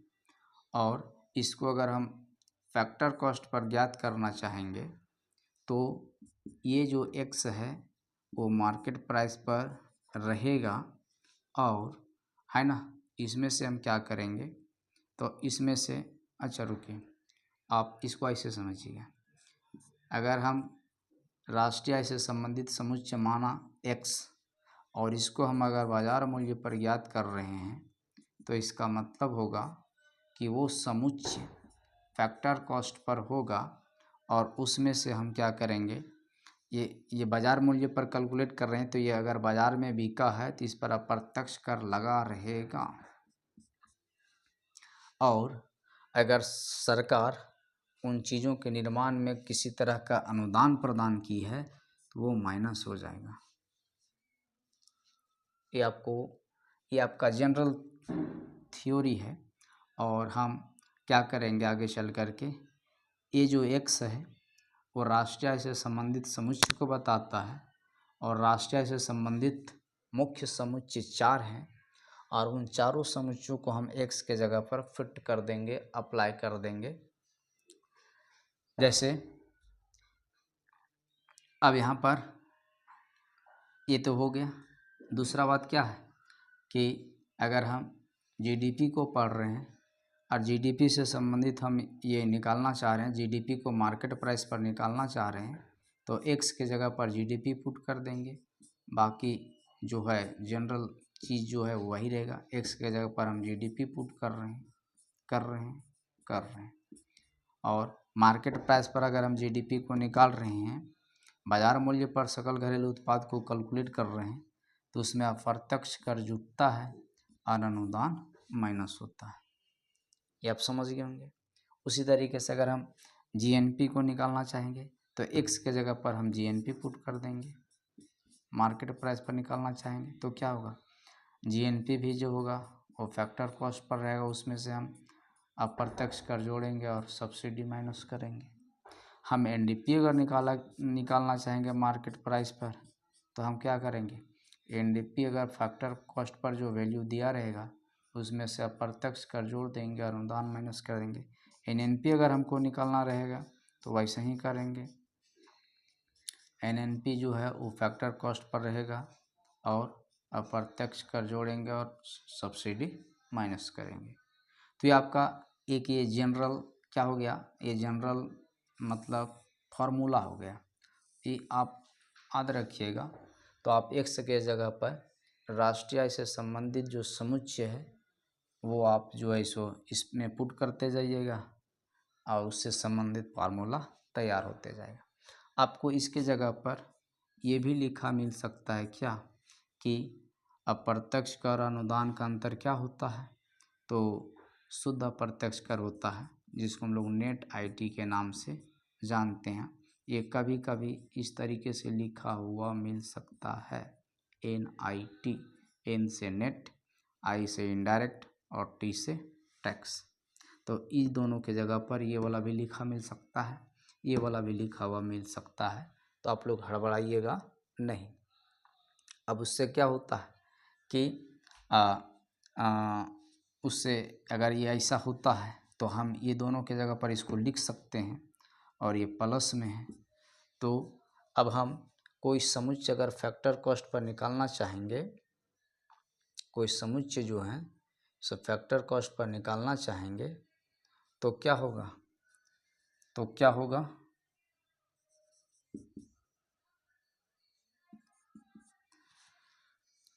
और इसको अगर हम फैक्टर कॉस्ट पर ज्ञात करना चाहेंगे तो ये जो x है वो मार्केट प्राइस पर रहेगा, और है ना, इसमें से हम क्या करेंगे तो इसमें से, अच्छा रुकिए, आप इसको ऐसे समझिएगा, अगर हम राष्ट्रीय आय से संबंधित समुच्चय माना x और इसको हम अगर बाज़ार मूल्य पर ज्ञात कर रहे हैं तो इसका मतलब होगा कि वो समुच्चय फैक्टर कॉस्ट पर होगा और उसमें से हम क्या करेंगे, ये बाज़ार मूल्य पर कैलकुलेट कर रहे हैं तो ये अगर बाज़ार में बिका है तो इस पर अप्रत्यक्ष कर लगा रहेगा, और अगर सरकार उन चीज़ों के निर्माण में किसी तरह का अनुदान प्रदान की है तो वो माइनस हो जाएगा। ये आपका जनरल थ्योरी है। और हम क्या करेंगे आगे चल करके, ये जो x है वो राष्ट्रीय आय से संबंधित समुच्चय को बताता है और राष्ट्रीय आय से संबंधित मुख्य समुच्चय 4 हैं और उन चारों समुच्चयों को हम x के जगह पर फिट कर देंगे, अप्लाई कर देंगे। जैसे अब यहाँ पर ये तो हो गया। दूसरा बात क्या है कि अगर हम जीडीपी को पढ़ रहे हैं और जीडीपी से संबंधित हम ये निकालना चाह रहे हैं, जीडीपी को मार्केट प्राइस पर निकालना चाह रहे हैं तो x के जगह पर जीडीपी पुट कर देंगे, बाकी जो है जनरल चीज़ जो है वही रहेगा। x के जगह पर हम जीडीपी पुट कर रहे हैं और मार्केट प्राइस पर अगर हम जीडीपी को निकाल रहे हैं, बाज़ार मूल्य पर सकल घरेलू उत्पाद को कैलकुलेट कर रहे हैं तो उसमें अप्रत्यक्ष कर जुटता है और अनुदान माइनस होता है। ये आप समझ गए होंगे। उसी तरीके से अगर हम जीएनपी को निकालना चाहेंगे तो x के जगह पर हम जीएनपी पुट कर देंगे, मार्केट प्राइस पर निकालना चाहेंगे तो क्या होगा, जीएनपी भी जो होगा वो फैक्टर कॉस्ट पर रहेगा, उसमें से हम अप्रत्यक्ष कर जोड़ेंगे और सब्सिडी माइनस करेंगे। हम एनडीपी अगर निकालना चाहेंगे मार्केट प्राइस पर तो हम क्या करेंगे, एनडीपी अगर फैक्टर कॉस्ट पर जो वैल्यू दिया रहेगा उसमें से अप्रत्यक्ष कर जोड़ देंगे और अनुदान माइनस कर देंगे। एनएनपी अगर हमको निकालना रहेगा तो वैसे ही करेंगे, एनएनपी जो है वो फैक्टर कॉस्ट पर रहेगा और अप्रत्यक्ष कर जोड़ेंगे और सब्सिडी माइनस करेंगे। तो ये आपका एक ये जनरल क्या हो गया, ये जनरल मतलब फार्मूला हो गया। ये आप याद रखिएगा। तो आप x के जगह पर राष्ट्रीय आय से संबंधित जो समुच्चय है वो आप जो है सो इसमें पुट करते जाइएगा और उससे संबंधित फार्मूला तैयार होते जाएगा। आपको इसके जगह पर ये भी लिखा मिल सकता है क्या कि अप्रत्यक्ष कर अनुदान का अंतर क्या होता है, तो शुद्ध अप्रत्यक्ष कर होता है जिसको हम लोग नेट आईटी के नाम से जानते हैं। ये कभी कभी इस तरीके से लिखा हुआ मिल सकता है। NIT, N से नेट, I से इनडायरेक्ट और T से टैक्स। तो इस दोनों के जगह पर ये वाला भी लिखा मिल सकता है, ये वाला भी लिखा हुआ मिल सकता है, तो आप लोग हड़बड़ाइएगा नहीं। अब उससे क्या होता है कि उससे अगर ये ऐसा होता है तो हम ये दोनों के जगह पर इसको लिख सकते हैं और ये प्लस में है। तो अब हम कोई समुच्चय अगर फैक्टर कॉस्ट पर निकालना चाहेंगे, कोई समुच्चय जो है सो फैक्टर कॉस्ट पर निकालना चाहेंगे तो क्या होगा,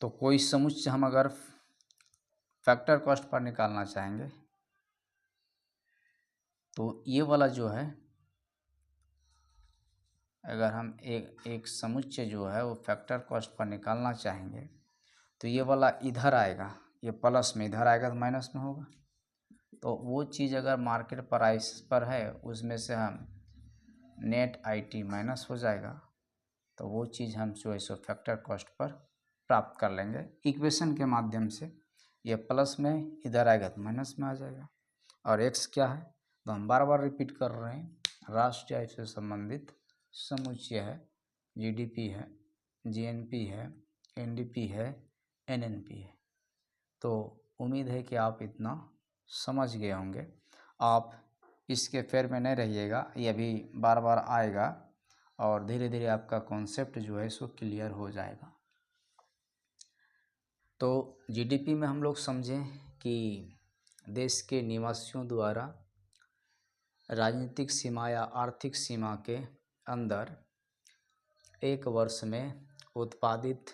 तो कोई समुच्चय हम अगर फैक्टर कॉस्ट पर निकालना चाहेंगे तो ये वाला जो है, अगर हम एक समुच्चय जो है वो फैक्टर कॉस्ट पर निकालना चाहेंगे तो ये वाला इधर आएगा, ये प्लस में, इधर आएगा तो माइनस में होगा। तो वो चीज़ अगर मार्केट प्राइस पर है उसमें से हम नेट IT माइनस हो जाएगा, तो वो चीज़ हम जो है सो फैक्टर कॉस्ट पर प्राप्त कर लेंगे इक्वेशन के माध्यम से। ये प्लस में इधर आएगा तो माइनस में आ जाएगा। और एक्स क्या है तो हम बार बार रिपीट कर रहे हैं, राष्ट्रीय आय से संबंधित समुच्चय है, GDP है, GNP है, NDP है, NNP है। तो उम्मीद है कि आप इतना समझ गए होंगे। आप इसके फेर में नहीं रहिएगा, ये अभी बार बार आएगा और धीरे धीरे आपका कॉन्सेप्ट जो है सो क्लियर हो जाएगा। तो GDP में हम लोग समझें कि देश के निवासियों द्वारा राजनीतिक सीमा या आर्थिक सीमा के अंदर एक वर्ष में उत्पादित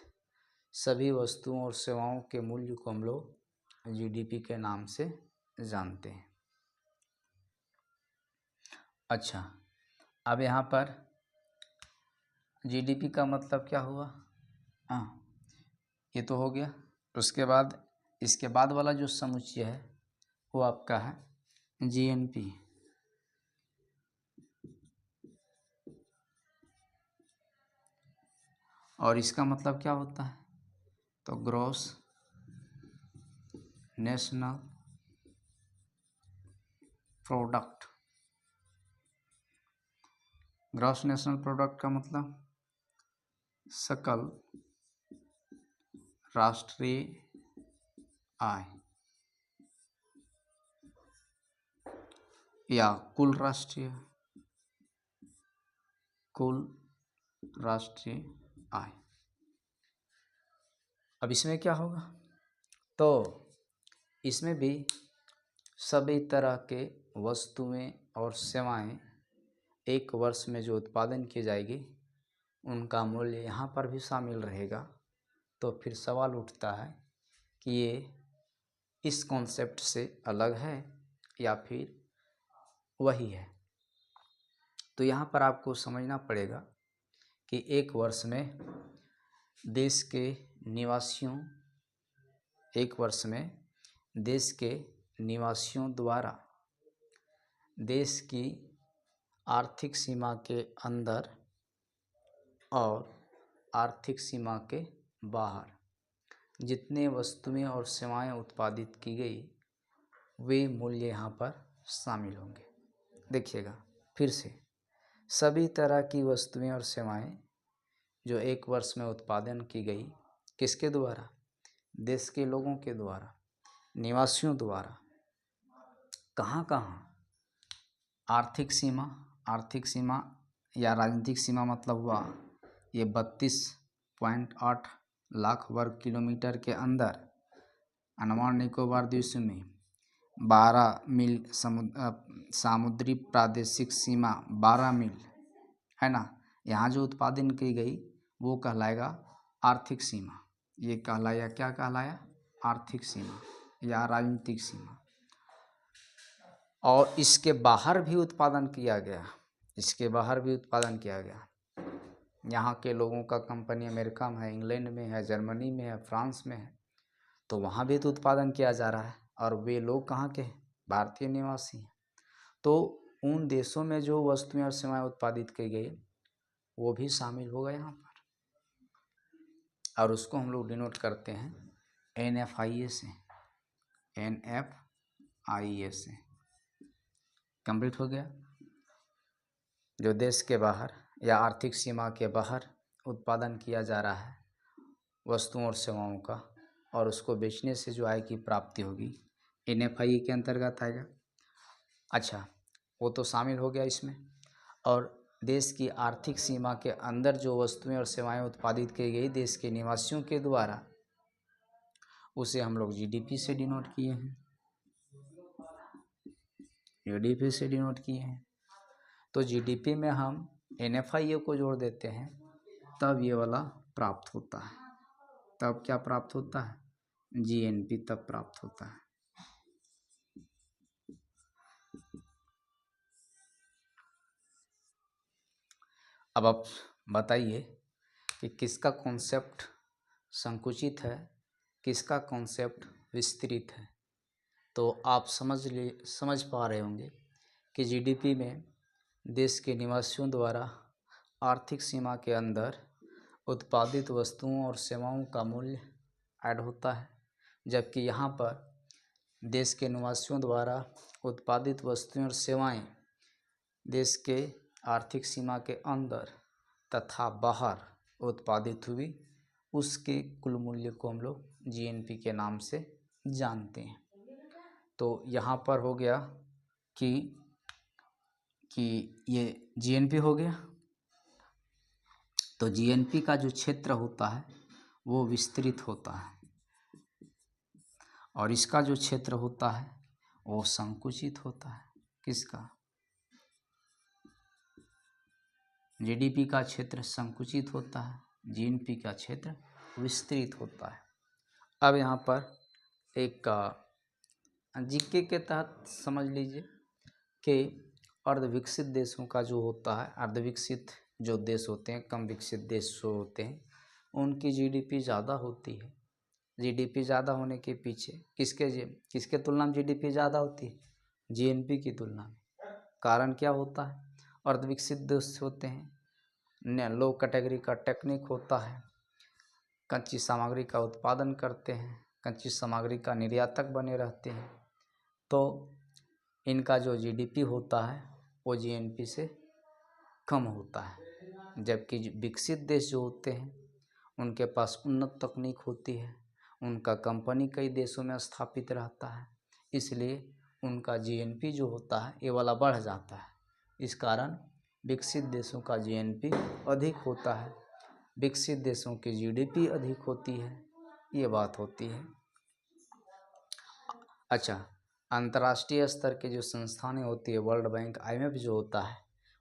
सभी वस्तुओं और सेवाओं के मूल्य को हम लोग GDP के नाम से जानते हैं। अच्छा, अब यहाँ पर GDP का मतलब क्या हुआ, हाँ ये तो हो गया। उसके बाद इसके बाद वाला जो समुच्चय है वो आपका है GNP। और इसका मतलब क्या होता है तो gross national product. Gross national product का मतलब सकल राष्ट्रीय आय या कुल राष्ट्रीय आय। अब इसमें क्या होगा तो इसमें भी सभी तरह के वस्तुएं और सेवाएं एक वर्ष में जो उत्पादन की जाएगी उनका मूल्य यहाँ पर भी शामिल रहेगा। तो फिर सवाल उठता है कि ये इस कॉन्सेप्ट से अलग है या फिर वही है। तो यहाँ पर आपको समझना पड़ेगा कि एक वर्ष में देश के निवासियों, एक वर्ष में देश के निवासियों द्वारा देश की आर्थिक सीमा के अंदर और आर्थिक सीमा के बाहर जितने वस्तुएं और सेवाएं उत्पादित की गई वे मूल्य यहाँ पर शामिल होंगे। देखिएगा फिर से, सभी तरह की वस्तुएं और सेवाएं जो एक वर्ष में उत्पादन की गई किसके द्वारा, देश के लोगों के द्वारा, निवासियों द्वारा, कहाँ कहाँ, आर्थिक सीमा या राजनीतिक सीमा मतलब हुआ ये 32.8 लाख वर्ग किलोमीटर के अंदर अंडमान निकोबार द्वीप में 12 मील सामुद्री प्रादेशिक सीमा 12 मील है ना, यहाँ जो उत्पादन की गई वो कहलाएगा आर्थिक सीमा। ये कहलाया, क्या कहलाया, आर्थिक सीमा या राजनीतिक सीमा। और इसके बाहर भी उत्पादन किया गया, इसके बाहर भी उत्पादन किया गया। यहाँ के लोगों का कंपनी अमेरिका में है, इंग्लैंड में है, जर्मनी में है, फ्रांस में है, तो वहाँ भी तो उत्पादन किया जा रहा है और वे लोग कहाँ के, भारतीय निवासी हैं। तो उन देशों में जो वस्तुएं और सेवाएं उत्पादित की गई वो भी शामिल होगा यहाँ पर। और उसको हम लोग डिनोट करते हैं NFIA से। NFIA से कंप्लीट हो गया। जो देश के बाहर या आर्थिक सीमा के बाहर उत्पादन किया जा रहा है वस्तुओं और सेवाओं का, और उसको बेचने से जो आय की प्राप्ति होगी NFIA के अंतर्गत आएगा। अच्छा, वो तो शामिल हो गया इसमें। और देश की आर्थिक सीमा के अंदर जो वस्तुएं और सेवाएं उत्पादित की गई देश के निवासियों के द्वारा, उसे हम लोग GDP से डिनोट किए हैं। GDP से डिनोट किए हैं। तो GDP में हम NFIA को जोड़ देते हैं, तब ये वाला प्राप्त होता है। तब क्या प्राप्त होता है? GNP तब प्राप्त होता है। अब आप बताइए कि किसका कॉन्सेप्ट संकुचित है, किसका कॉन्सेप्ट विस्तृत है। तो आप समझ पा रहे होंगे कि GDP में देश के निवासियों द्वारा आर्थिक सीमा के अंदर उत्पादित वस्तुओं और सेवाओं का मूल्य ऐड होता है, जबकि यहाँ पर देश के निवासियों द्वारा उत्पादित वस्तुएं और सेवाएं देश के आर्थिक सीमा के अंदर तथा बाहर उत्पादित हुई, उसके कुल मूल्य को हम लोग GNP के नाम से जानते हैं। तो यहाँ पर हो गया कि ये GNP हो गया। तो GNP का जो क्षेत्र होता है वो विस्तृत होता है, और इसका जो क्षेत्र होता है वो संकुचित होता है। किसका? GDP का क्षेत्र संकुचित होता है, GNP का क्षेत्र विस्तृत होता है। अब यहाँ पर एक GK के तहत समझ लीजिए कि अर्धविकसित देशों का जो होता है, अर्धविकसित जो देश होते हैं, कम विकसित देश जो होते हैं, उनकी GDP ज़्यादा होती है। GDP ज़्यादा होने के पीछे किसके तुलना में GDP ज़्यादा होती है? GNP की तुलना में। कारण क्या होता है? अर्धविकसित देश होते हैं, लो कैटेगरी का टेक्निक होता है, कच्ची सामग्री का उत्पादन करते हैं, कच्ची सामग्री का निर्यातक बने रहते हैं, तो इनका जो GDP होता है वो GNP से कम होता है। जबकि विकसित देश जो होते हैं उनके पास उन्नत तकनीक होती है, उनका कंपनी कई देशों में स्थापित रहता है, इसलिए उनका GNP जो होता है ये वाला बढ़ जाता है। इस कारण विकसित देशों का GNP अधिक होता है, विकसित देशों की GDP अधिक होती है, ये बात होती है। अच्छा, अंतर्राष्ट्रीय स्तर के जो संस्थानें होती है, वर्ल्ड बैंक, IMF जो होता है,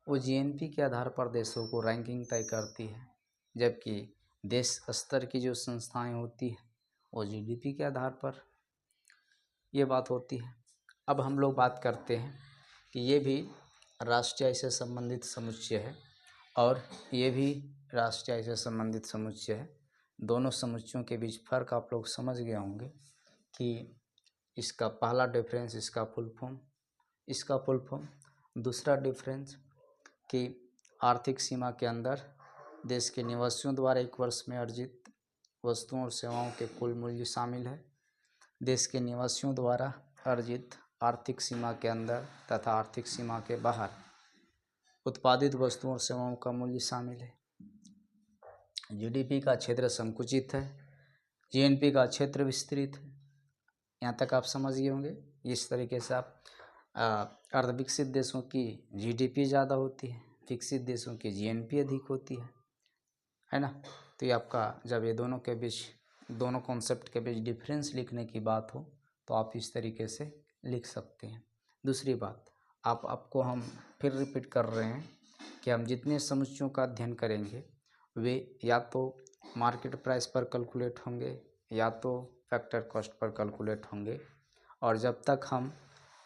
वो GNP के आधार पर देशों को रैंकिंग तय करती है, जबकि देश स्तर की जो संस्थाएं होती है वो GDP के आधार पर, ये बात होती है। अब हम लोग बात करते हैं कि ये भी राष्ट्रीय आय से संबंधित समुच्चय है और ये भी राष्ट्रीय आय से संबंधित समुच्चय है। दोनों समुच्चयों के बीच फ़र्क आप लोग समझ गए होंगे कि इसका पहला डिफरेंस इसका फुल फॉर्म, दूसरा डिफरेंस कि आर्थिक सीमा के अंदर देश के निवासियों द्वारा एक वर्ष में अर्जित वस्तुओं और सेवाओं के कुल मूल्य शामिल है। देश के निवासियों द्वारा अर्जित आर्थिक सीमा के अंदर तथा आर्थिक सीमा के बाहर उत्पादित वस्तुओं और सेवाओं का मूल्य शामिल है। GDP का क्षेत्र संकुचित है, GNP का क्षेत्र विस्तृत है। यहाँ तक आप समझ गए होंगे। इस तरीके से आप अर्धविकसित देशों की GDP ज़्यादा होती है, विकसित देशों की GNP अधिक होती है ना। तो ये आपका, जब ये दोनों के बीच, दोनों कॉन्सेप्ट के बीच डिफरेंस लिखने की बात हो तो आप इस तरीके से लिख सकते हैं। दूसरी बात, आपको हम फिर रिपीट कर रहे हैं कि हम जितने समुच्चयों का अध्ययन करेंगे वे या तो मार्केट प्राइस पर कैलकुलेट होंगे या तो फैक्टर कॉस्ट पर कैलकुलेट होंगे, और जब तक हम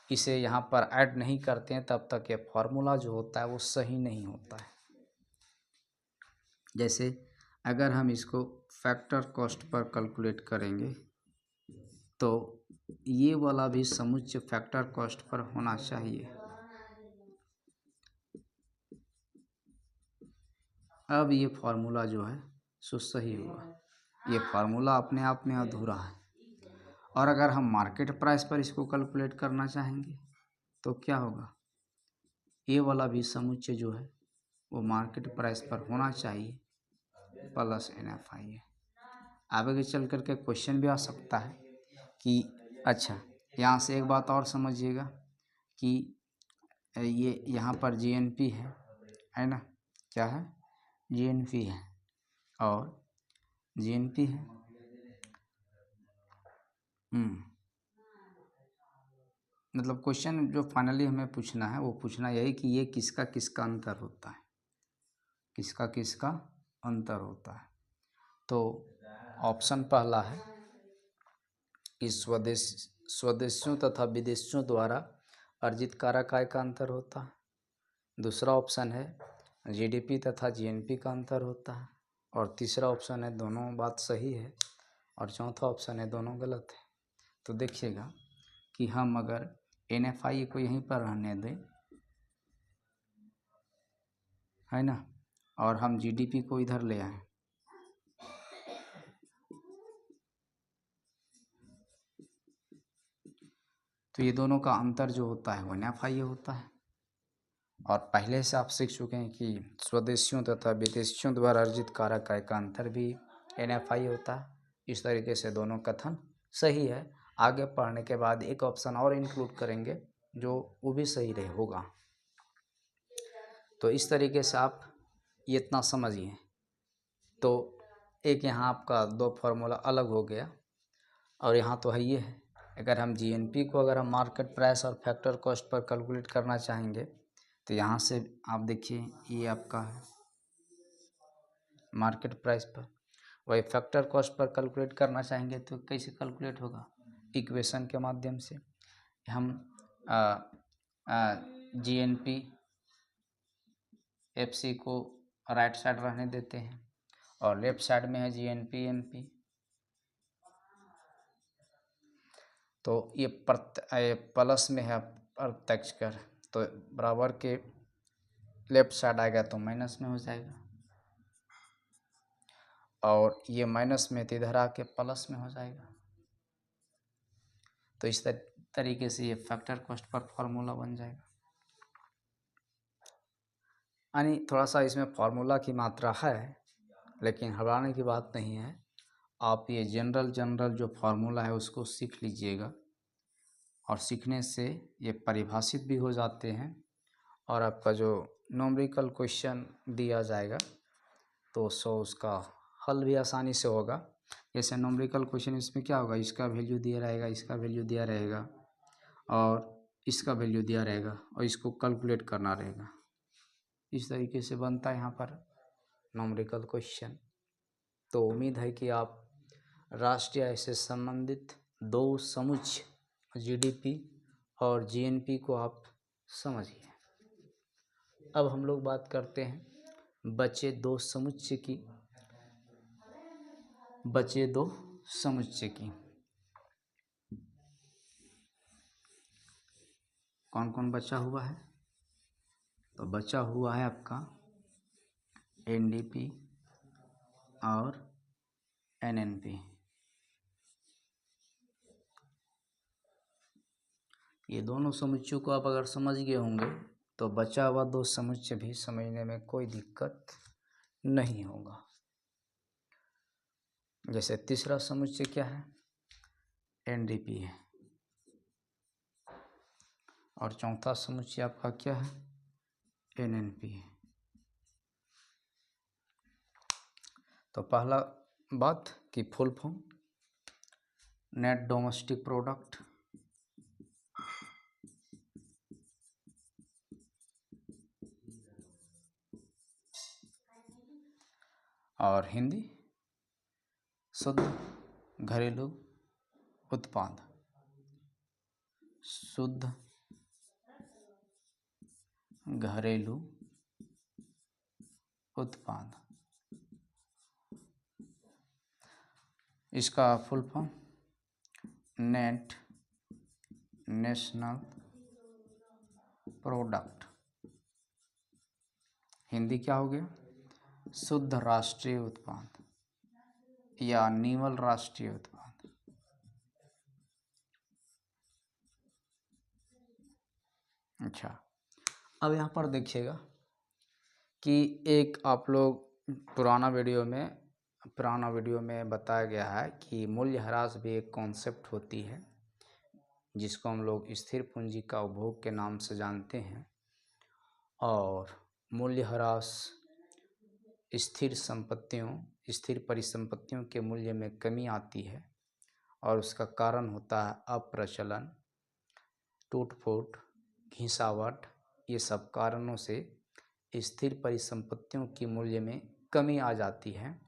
इसे यहाँ पर ऐड नहीं करते हैं तब तक ये फार्मूला जो होता है वो सही नहीं होता है। जैसे अगर हम इसको फैक्टर कॉस्ट पर कैलकुलेट करेंगे तो ये वाला भी समुच्चय फैक्टर कॉस्ट पर होना चाहिए। अब ये फार्मूला जो है सो सही हुआ। ये फार्मूला अपने आप में अधूरा है। और अगर हम मार्केट प्राइस पर इसको कैलकुलेट करना चाहेंगे तो क्या होगा, ये वाला भी समुच्चय जो है वो मार्केट प्राइस पर होना चाहिए प्लस NFI है। आगे चल कर के क्वेश्चन भी आ सकता है कि अच्छा, यहाँ से एक बात और समझिएगा कि ये यहाँ पर GNP है ना, क्या है, GNP है और GNP है। मतलब क्वेश्चन जो फाइनली हमें पूछना है वो पूछना यही कि ये किसका किसका अंतर होता है, किसका किसका अंतर होता है। तो ऑप्शन पहला है कि स्वदेशियों तथा विदेशियों द्वारा अर्जित कारक आय का अंतर होता है। दूसरा ऑप्शन है GDP तथा GNP का अंतर होता है। और तीसरा ऑप्शन है दोनों बात सही है। और चौथा ऑप्शन है दोनों गलत है। तो देखिएगा कि हम अगर NFI को यहीं पर रहने दें, है ना, और हम GDP को इधर ले आए, तो ये दोनों का अंतर जो होता है वो NFI होता है। और पहले से आप सीख चुके हैं कि स्वदेशियों तथा विदेशियों द्वारा अर्जित कारक आय का अंतर भी NFI होता है। इस तरीके से दोनों कथन सही है। आगे पढ़ने के बाद एक ऑप्शन और इंक्लूड करेंगे जो वो भी सही रहे होगा। तो इस तरीके से आप ये इतना समझिए। तो एक यहाँ आपका दो फार्मूला अलग हो गया और यहाँ तो है ये है। अगर हम GNP को अगर हम मार्केट प्राइस और फैक्टर कॉस्ट पर कैलकुलेट करना चाहेंगे तो यहाँ से आप देखिए ये आपका है मार्केट प्राइस पर, वही फैक्टर कॉस्ट पर कैलकुलेट करना चाहेंगे तो कैसे कैलकुलेट होगा, इक्वेशन के माध्यम से। हम GNP FC को राइट साइड रहने देते हैं और लेफ्ट साइड में है GNP MP। तो ये प्लस में है प्रत्यक्ष कर, तो बराबर के लेफ्ट साइड आएगा तो माइनस में हो जाएगा और ये माइनस में तो इधर आके प्लस में हो जाएगा। तो इस तरीके से ये फैक्टर कॉस्ट पर फॉर्मूला बन जाएगा। यानी थोड़ा सा इसमें फार्मूला की मात्रा है लेकिन घबराने की बात नहीं है। आप ये जनरल जो फार्मूला है उसको सीख लीजिएगा और सीखने से ये परिभाषित भी हो जाते हैं और आपका जो न्यूमेरिकल क्वेश्चन दिया जाएगा तो उसका हल भी आसानी से होगा। जैसे न्यूमेरिकल क्वेश्चन इसमें क्या होगा, इसका वैल्यू दिया रहेगा, इसका वैल्यू दिया रहेगा और इसका वैल्यू दिया रहेगा और इसको कैलकुलेट करना रहेगा। इस तरीके से बनता है यहाँ पर न्यूमेरिकल क्वेश्चन। तो उम्मीद है कि आप राष्ट्रीय आय से संबंधित दो समुच्चय GDP और GNP को आप समझिए। अब हम लोग बात करते हैं बचे दो समुच्चय की। कौन कौन बचा हुआ है, तो बचा हुआ है आपका NDP और NNP। ये दोनों समुच्चयों को आप अगर समझ गए होंगे तो बचा हुआ दो समुच्चय भी समझने में कोई दिक्कत नहीं होगा। जैसे तीसरा समुच्चय क्या है, NDP है और चौथा समुच्चय आपका क्या है, NNP है। तो पहला बात कि full form net domestic product, और हिंदी शुद्ध घरेलू उत्पाद, शुद्ध घरेलू उत्पाद। इसका full form net national product, Hindi क्या हो गया, शुद्ध राष्ट्रीय उत्पाद। या निवल राष्ट्रीय उत्पाद। अच्छा, अब यहाँ पर देखिएगा कि एक आप लोग पुराना वीडियो में बताया गया है कि मूल्यह्रास भी एक कॉन्सेप्ट होती है जिसको हम लोग स्थिर पूंजी का उपभोग के नाम से जानते हैं। और मूल्यह्रास स्थिर परिसंपत्तियों के मूल्य में कमी आती है और उसका कारण होता है अप्रचलन, टूट फूट, घिसावट। ये सब कारणों से स्थिर परिसंपत्तियों की मूल्य में कमी आ जाती है,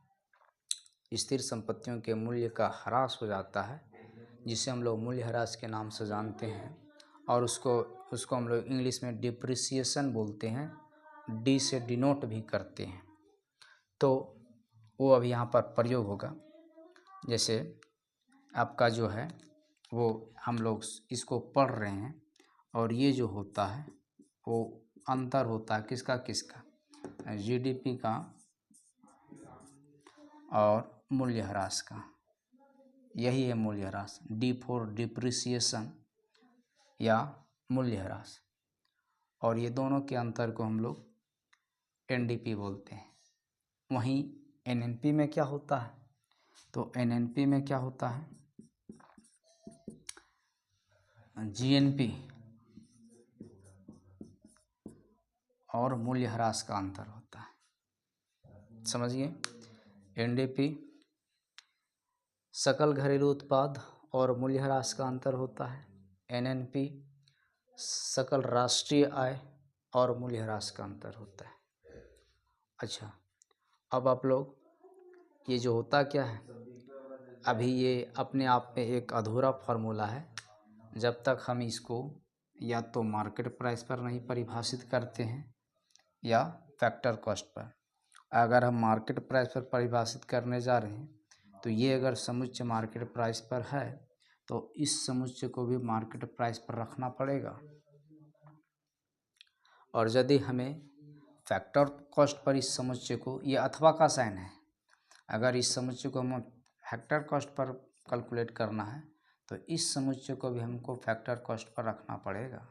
स्थिर संपत्तियों के मूल्य का ह्रास हो जाता है, जिसे हम लोग मूल्यह्रास के नाम से जानते हैं। और उसको हम लोग इंग्लिश में डिप्रिसिएशन बोलते हैं, डी से डिनोट भी करते हैं। तो वो अभी यहाँ पर प्रयोग होगा। जैसे आपका जो है वो हम लोग इसको पढ़ रहे हैं और ये जो होता है वो अंतर होता है किसका, जीडीपी का और मूल्यह्रास का। यही है मूल्यह्रास, डी फॉर डिप्रिसिएशन या मूल्यह्रास। और ये दोनों के अंतर को हम लोग एनडीपी बोलते हैं। वहीं एनएनपी में क्या होता है, तो एनएनपी में क्या होता है, जीएनपी और मूल्यह्रास का अंतर होता है। समझिए, एनडीपी सकल घरेलू उत्पाद और मूल्यह्रास का अंतर होता है, एनएनपी सकल राष्ट्रीय आय और मूल्यह्रास का अंतर होता है। अच्छा, अब आप लोग ये जो होता क्या है, अभी ये अपने आप में एक अधूरा फार्मूला है जब तक हम इसको या तो मार्केट प्राइस पर नहीं परिभाषित करते हैं या फैक्टर कॉस्ट पर। अगर हम मार्केट प्राइस पर परिभाषित करने जा रहे हैं तो ये अगर समुच्चय मार्केट प्राइस पर है तो इस समुच्चय को भी मार्केट प्राइस पर रखना पड़ेगा। और यदि हमें फैक्टर कॉस्ट पर इस समुच्चय को, ये अथवा का साइन है, अगर इस समुच्चय को हम फैक्टर कॉस्ट पर कैलकुलेट करना है तो इस समुच्चय को भी हमको फैक्टर कॉस्ट पर रखना पड़ेगा।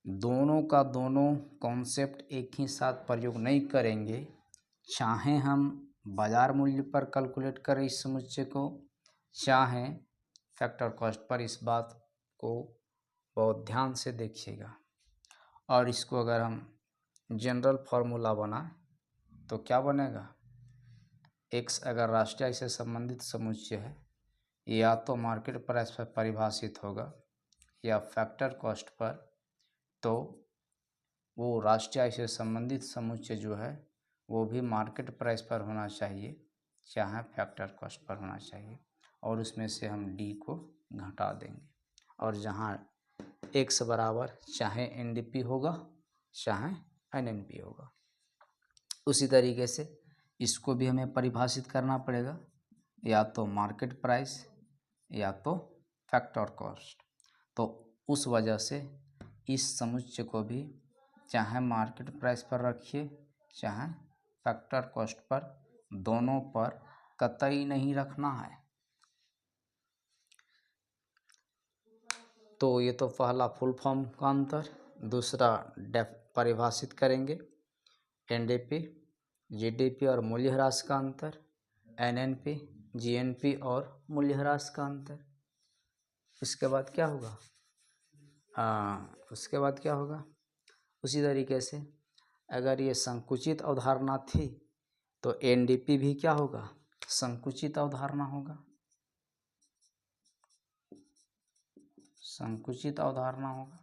दोनों का दोनों कॉन्सेप्ट एक ही साथ प्रयोग नहीं करेंगे, चाहे हम बाजार मूल्य पर कैलकुलेट करें इस समुच्चय को, चाहे फैक्टर कॉस्ट पर। इस बात को बहुत ध्यान से देखिएगा। और इसको अगर हम जनरल फार्मूला बनाए तो क्या बनेगा, एक्स अगर राष्ट्रीय आय से संबंधित समुच्चय है या तो मार्केट प्राइस पर परिभाषित होगा या फैक्टर कॉस्ट पर, तो वो राष्ट्रीय आय से संबंधित समुच्चय जो है वो भी मार्केट प्राइस पर होना चाहिए, चाहे फैक्टर कॉस्ट पर होना चाहिए। और उसमें से हम डी को घटा देंगे और जहाँ एक्स बराबर चाहे एनडीपी होगा चाहे एनएनपी होगा। उसी तरीके से इसको भी हमें परिभाषित करना पड़ेगा, या तो मार्केट प्राइस या तो फैक्टर कॉस्ट। तो उस वजह से इस समुच्चय को भी चाहे मार्केट प्राइस पर रखिए चाहे फैक्टर कॉस्ट पर, दोनों पर कतई नहीं रखना है। तो ये तो पहला फुल फॉर्म का अंतर। दूसरा परिभाषित करेंगे एनडीपी, जीडीपी और मूल्यह्रास का अंतर, एनएनपी, जीएनपी और मूल्यह्रास का अंतर। उसके बाद क्या होगा, उसी तरीके से अगर ये संकुचित अवधारणा थी तो एनडीपी भी क्या होगा, संकुचित अवधारणा होगा, संकुचित अवधारणा होगा।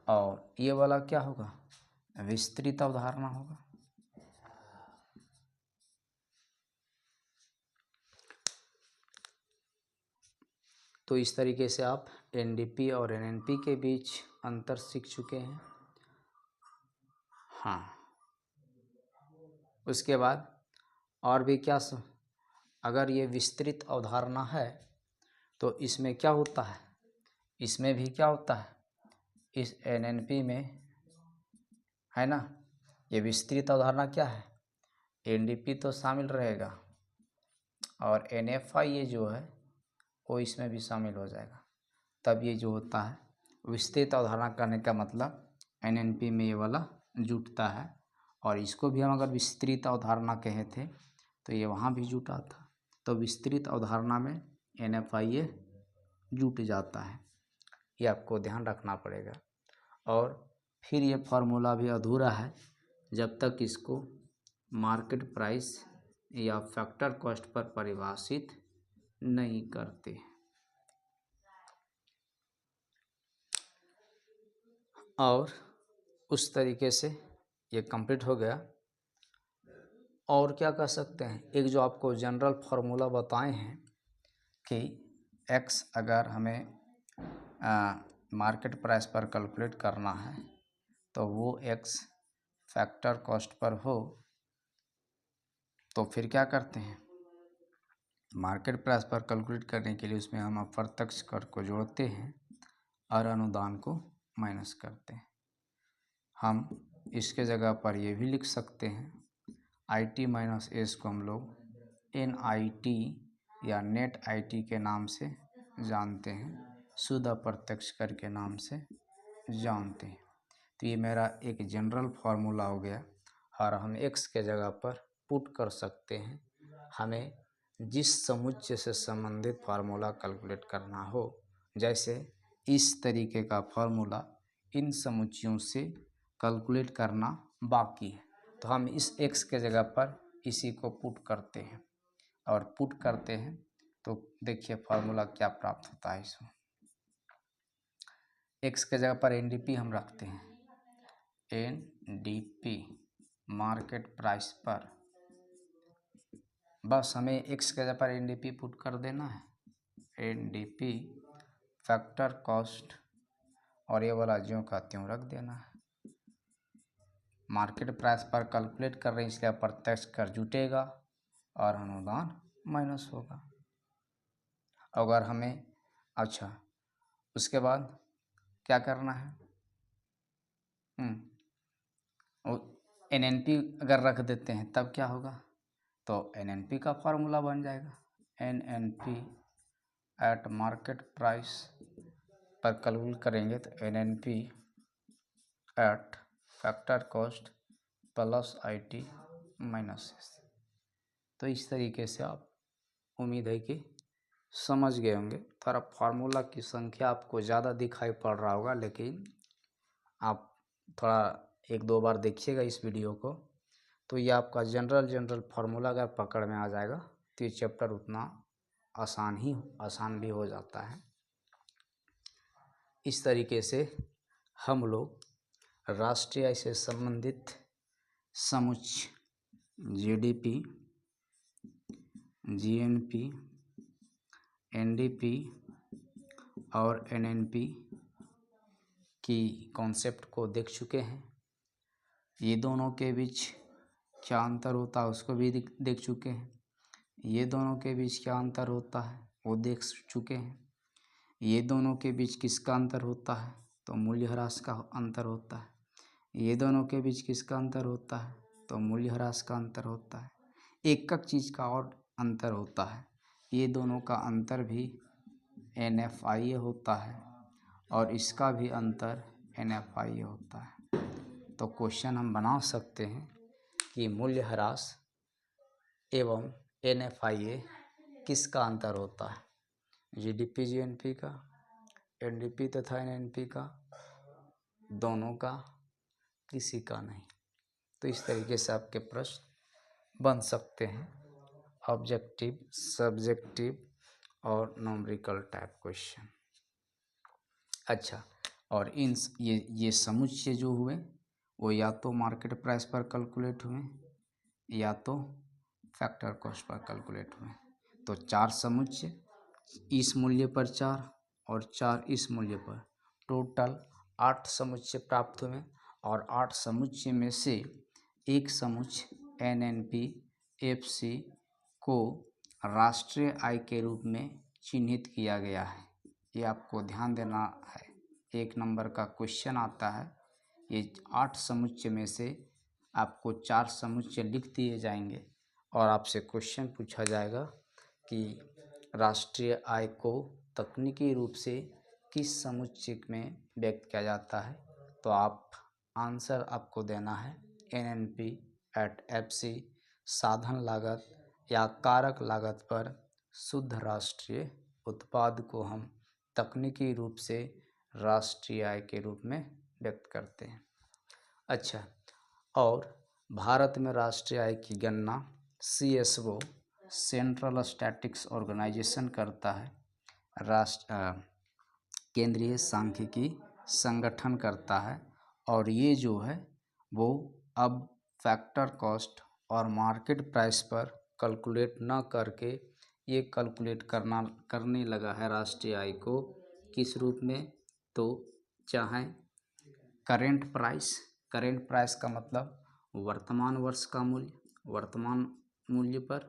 और ये वाला क्या होगा, विस्तृत अवधारणा होगा। तो इस तरीके से आप एनडीपी और एनएनपी के बीच अंतर सीख चुके हैं। हाँ, उसके बाद और भी क्या अगर ये विस्तृत अवधारणा है तो इसमें क्या होता है, इसमें भी क्या होता है, इस एनएनपी में है ना, ये विस्तृत अवधारणा क्या है, एनडीपी तो शामिल रहेगा और NFI जो है वो इसमें भी शामिल हो जाएगा। तब ये जो होता है विस्तृत अवधारणा करने का मतलब NNP में ये वाला जुटता है, और इसको भी हम अगर विस्तृत अवधारणा कहे थे तो ये वहाँ भी जुटा था। तो विस्तृत अवधारणा में NFI जुट जाता है, ये आपको ध्यान रखना पड़ेगा। और फिर ये फार्मूला भी अधूरा है जब तक इसको मार्केट प्राइस या फैक्टर कॉस्ट पर परिभाषित नहीं करते। और उस तरीके से ये कंप्लीट हो गया। और क्या कर सकते हैं, एक जो आपको जनरल फार्मूला बताए हैं कि x अगर हमें मार्केट प्राइस पर कैलकुलेट करना है तो वो x फैक्टर कॉस्ट पर हो, तो फिर क्या करते हैं, मार्केट प्राइस पर कैलकुलेट करने के लिए उसमें हम अप्रत्यक्ष कर को जोड़ते हैं और अनुदान को माइनस करते हैं। हम इसके जगह पर ये भी लिख सकते हैं IT माइनस एस को हम लोग NIT या नेट IT के नाम से जानते हैं, शुद्ध अप्रत्यक्ष कर के नाम से जानते हैं। तो ये मेरा एक जनरल फार्मूला हो गया, और हम x के जगह पर पुट कर सकते हैं हमें जिस समुच्चय से संबंधित फार्मूला कैलकुलेट करना हो। जैसे इस तरीके का फार्मूला इन समुच्चयों से कैलकुलेट करना बाकी है, तो हम इस x के जगह पर इसी को पुट करते हैं, और पुट करते हैं तो देखिए फार्मूला क्या प्राप्त होता है। इसमें x के जगह पर NDP हम रखते हैं, NDP मार्केट प्राइस पर, बस हमें x के जगह पर NDP पुट कर देना है, NDP फैक्टर कॉस्ट, और ये वाला ज्यों का त्यों रख देना है। मार्केट प्राइस पर कैलकुलेट कर रहे हैं इसलिए अप्रत्यक्ष कर जुटेगा और अनुदान माइनस होगा। अगर हमें अच्छा उसके बाद क्या करना है, NNP अगर रख देते हैं तब क्या होगा, तो NNP का फार्मूला बन जाएगा, NNP एट मार्केट प्राइस पर कैलकुलेट करेंगे तो NNP eight factor cost plus IT minus S. तो इस तरीके से आप उम्मीद है कि समझ गए होंगे। थोड़ा फार्मूला की संख्या आपको ज़्यादा दिखाई पड़ रहा होगा, लेकिन आप थोड़ा एक दो बार देखिएगा इस वीडियो को, तो ये आपका जनरल फार्मूला अगर पकड़ में आ जाएगा तो ये चैप्टर उतना आसान भी हो जाता है। इस तरीके से हम लोग राष्ट्रीय आय से संबंधित समुच्चय GDP, GNP, NDP और NNP की कॉन्सेप्ट को देख चुके हैं। ये दोनों के बीच क्या अंतर होता है उसको भी देख चुके हैं। ये दोनों के बीच क्या अंतर होता है वो देख चुके हैं। ये दोनों के बीच किसका अंतर होता है, तो मूल्यह्रास का अंतर होता है। ये दोनों के बीच किसका अंतर होता है, तो मूल्यह्रास का अंतर होता है। एक चीज़ का और अंतर होता है, ये दोनों का अंतर भी NFI होता है और इसका भी अंतर NFI होता है। तो क्वेश्चन हम बना सकते हैं कि मूल्यह्रास एवं NFI किसका अंतर होता है, GDP GNP का, NDP तथा NNP का, दोनों का, किसी का नहीं। तो इस तरीके से आपके प्रश्न बन सकते हैं, ऑब्जेक्टिव, सब्जेक्टिव और न्यूमेरिकल टाइप क्वेश्चन। अच्छा, और ये समुच्चय जो हुए वो या तो मार्केट प्राइस पर कैलकुलेट हुए या तो फैक्टर कॉस्ट पर कैलकुलेट हुए। तो 4 समुच्चय, इस मूल्य पर 4 और 4 इस मूल्य पर, टोटल 8 समुच्चय प्राप्त हुए। और 8 समुच्चय में से एक समुच्चय NNP FC को राष्ट्रीय आय के रूप में चिन्हित किया गया है। ये आपको ध्यान देना है, 1 नंबर का क्वेश्चन आता है। ये 8 समुच्चय में से आपको 4 समुच्चय लिख दिए जाएंगे और आपसे क्वेश्चन पूछा जाएगा कि राष्ट्रीय आय को तकनीकी रूप से किस समुच्चय में व्यक्त किया जाता है, तो आप आंसर आपको देना है NNP@FC साधन लागत या कारक लागत पर शुद्ध राष्ट्रीय उत्पाद को हम तकनीकी रूप से राष्ट्रीय आय के रूप में व्यक्त करते हैं। अच्छा, और भारत में राष्ट्रीय आय की गणना CSO सेंट्रल स्टैटिस्टिक्स ऑर्गेनाइजेशन करता है, केंद्रीय सांख्यिकी संगठन करता है। और ये जो है वो अब फैक्टर कॉस्ट और मार्केट प्राइस पर कैलकुलेट ना करके ये कैलकुलेट करने लगा है राष्ट्रीय आय को किस रूप में, तो चाहे करेंट प्राइस का मतलब वर्तमान वर्ष का मूल्य, वर्तमान मूल्य पर,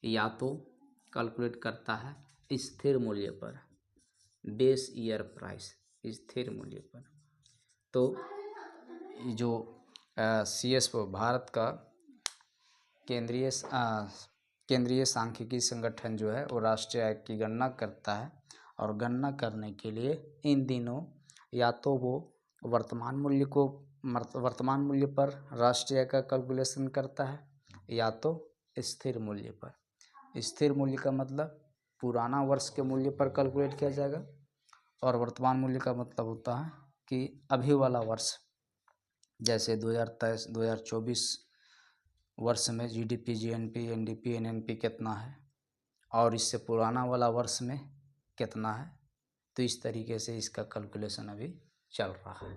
या तो कैलकुलेट करता है स्थिर मूल्य पर, बेस ईयर प्राइस, स्थिर मूल्य पर। तो जो CSO भारत का केंद्रीय सांख्यिकी संगठन जो है वो राष्ट्रीय आय की गणना करता है, और गणना करने के लिए इन दिनों या तो वो वर्तमान मूल्य पर राष्ट्रीय आय का कैलकुलेशन करता है, या तो स्थिर मूल्य पर। स्थिर मूल्य का मतलब पुराना वर्ष के मूल्य पर कैलकुलेट किया जाएगा, और वर्तमान मूल्य का मतलब होता है कि अभी वाला वर्ष, जैसे 2023-2024 वर्ष में GDP, GNP, NDP, NNP कितना है, और इससे पुराना वाला वर्ष में कितना है। तो इस तरीके से इसका कैलकुलेशन अभी चल रहा है।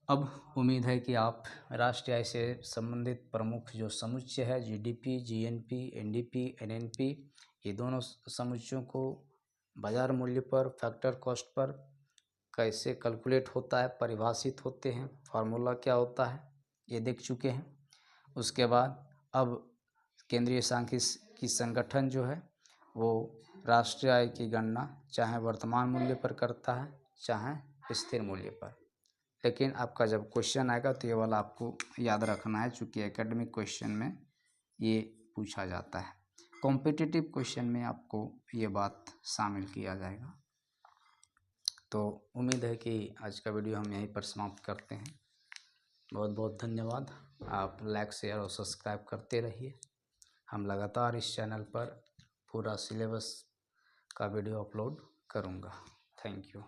अब उम्मीद है कि आप राष्ट्रीय आय से संबंधित प्रमुख जो समुच्चय है GDP, GNP, NDP, NNP, ये दोनों समुच्चयों को बाजार मूल्य पर, फैक्टर कॉस्ट पर कैसे कैलकुलेट होता है, परिभाषित होते हैं, फार्मूला क्या होता है, ये देख चुके हैं। उसके बाद अब केंद्रीय सांख्यिकी संगठन जो है वो राष्ट्रीय आय की गणना चाहे वर्तमान मूल्य पर करता है, चाहे स्थिर मूल्य पर। लेकिन आपका जब क्वेश्चन आएगा तो ये वाला आपको याद रखना है, चूँकि एकेडमिक क्वेश्चन में ये पूछा जाता है। कॉम्पिटिटिव क्वेश्चन में आपको ये बात शामिल किया जाएगा। तो उम्मीद है कि आज का वीडियो हम यहीं पर समाप्त करते हैं। बहुत बहुत धन्यवाद। आप लाइक, शेयर और सब्सक्राइब करते रहिए। हम लगातार इस चैनल पर पूरा सिलेबस का वीडियो अपलोड करूँगा। Thank you.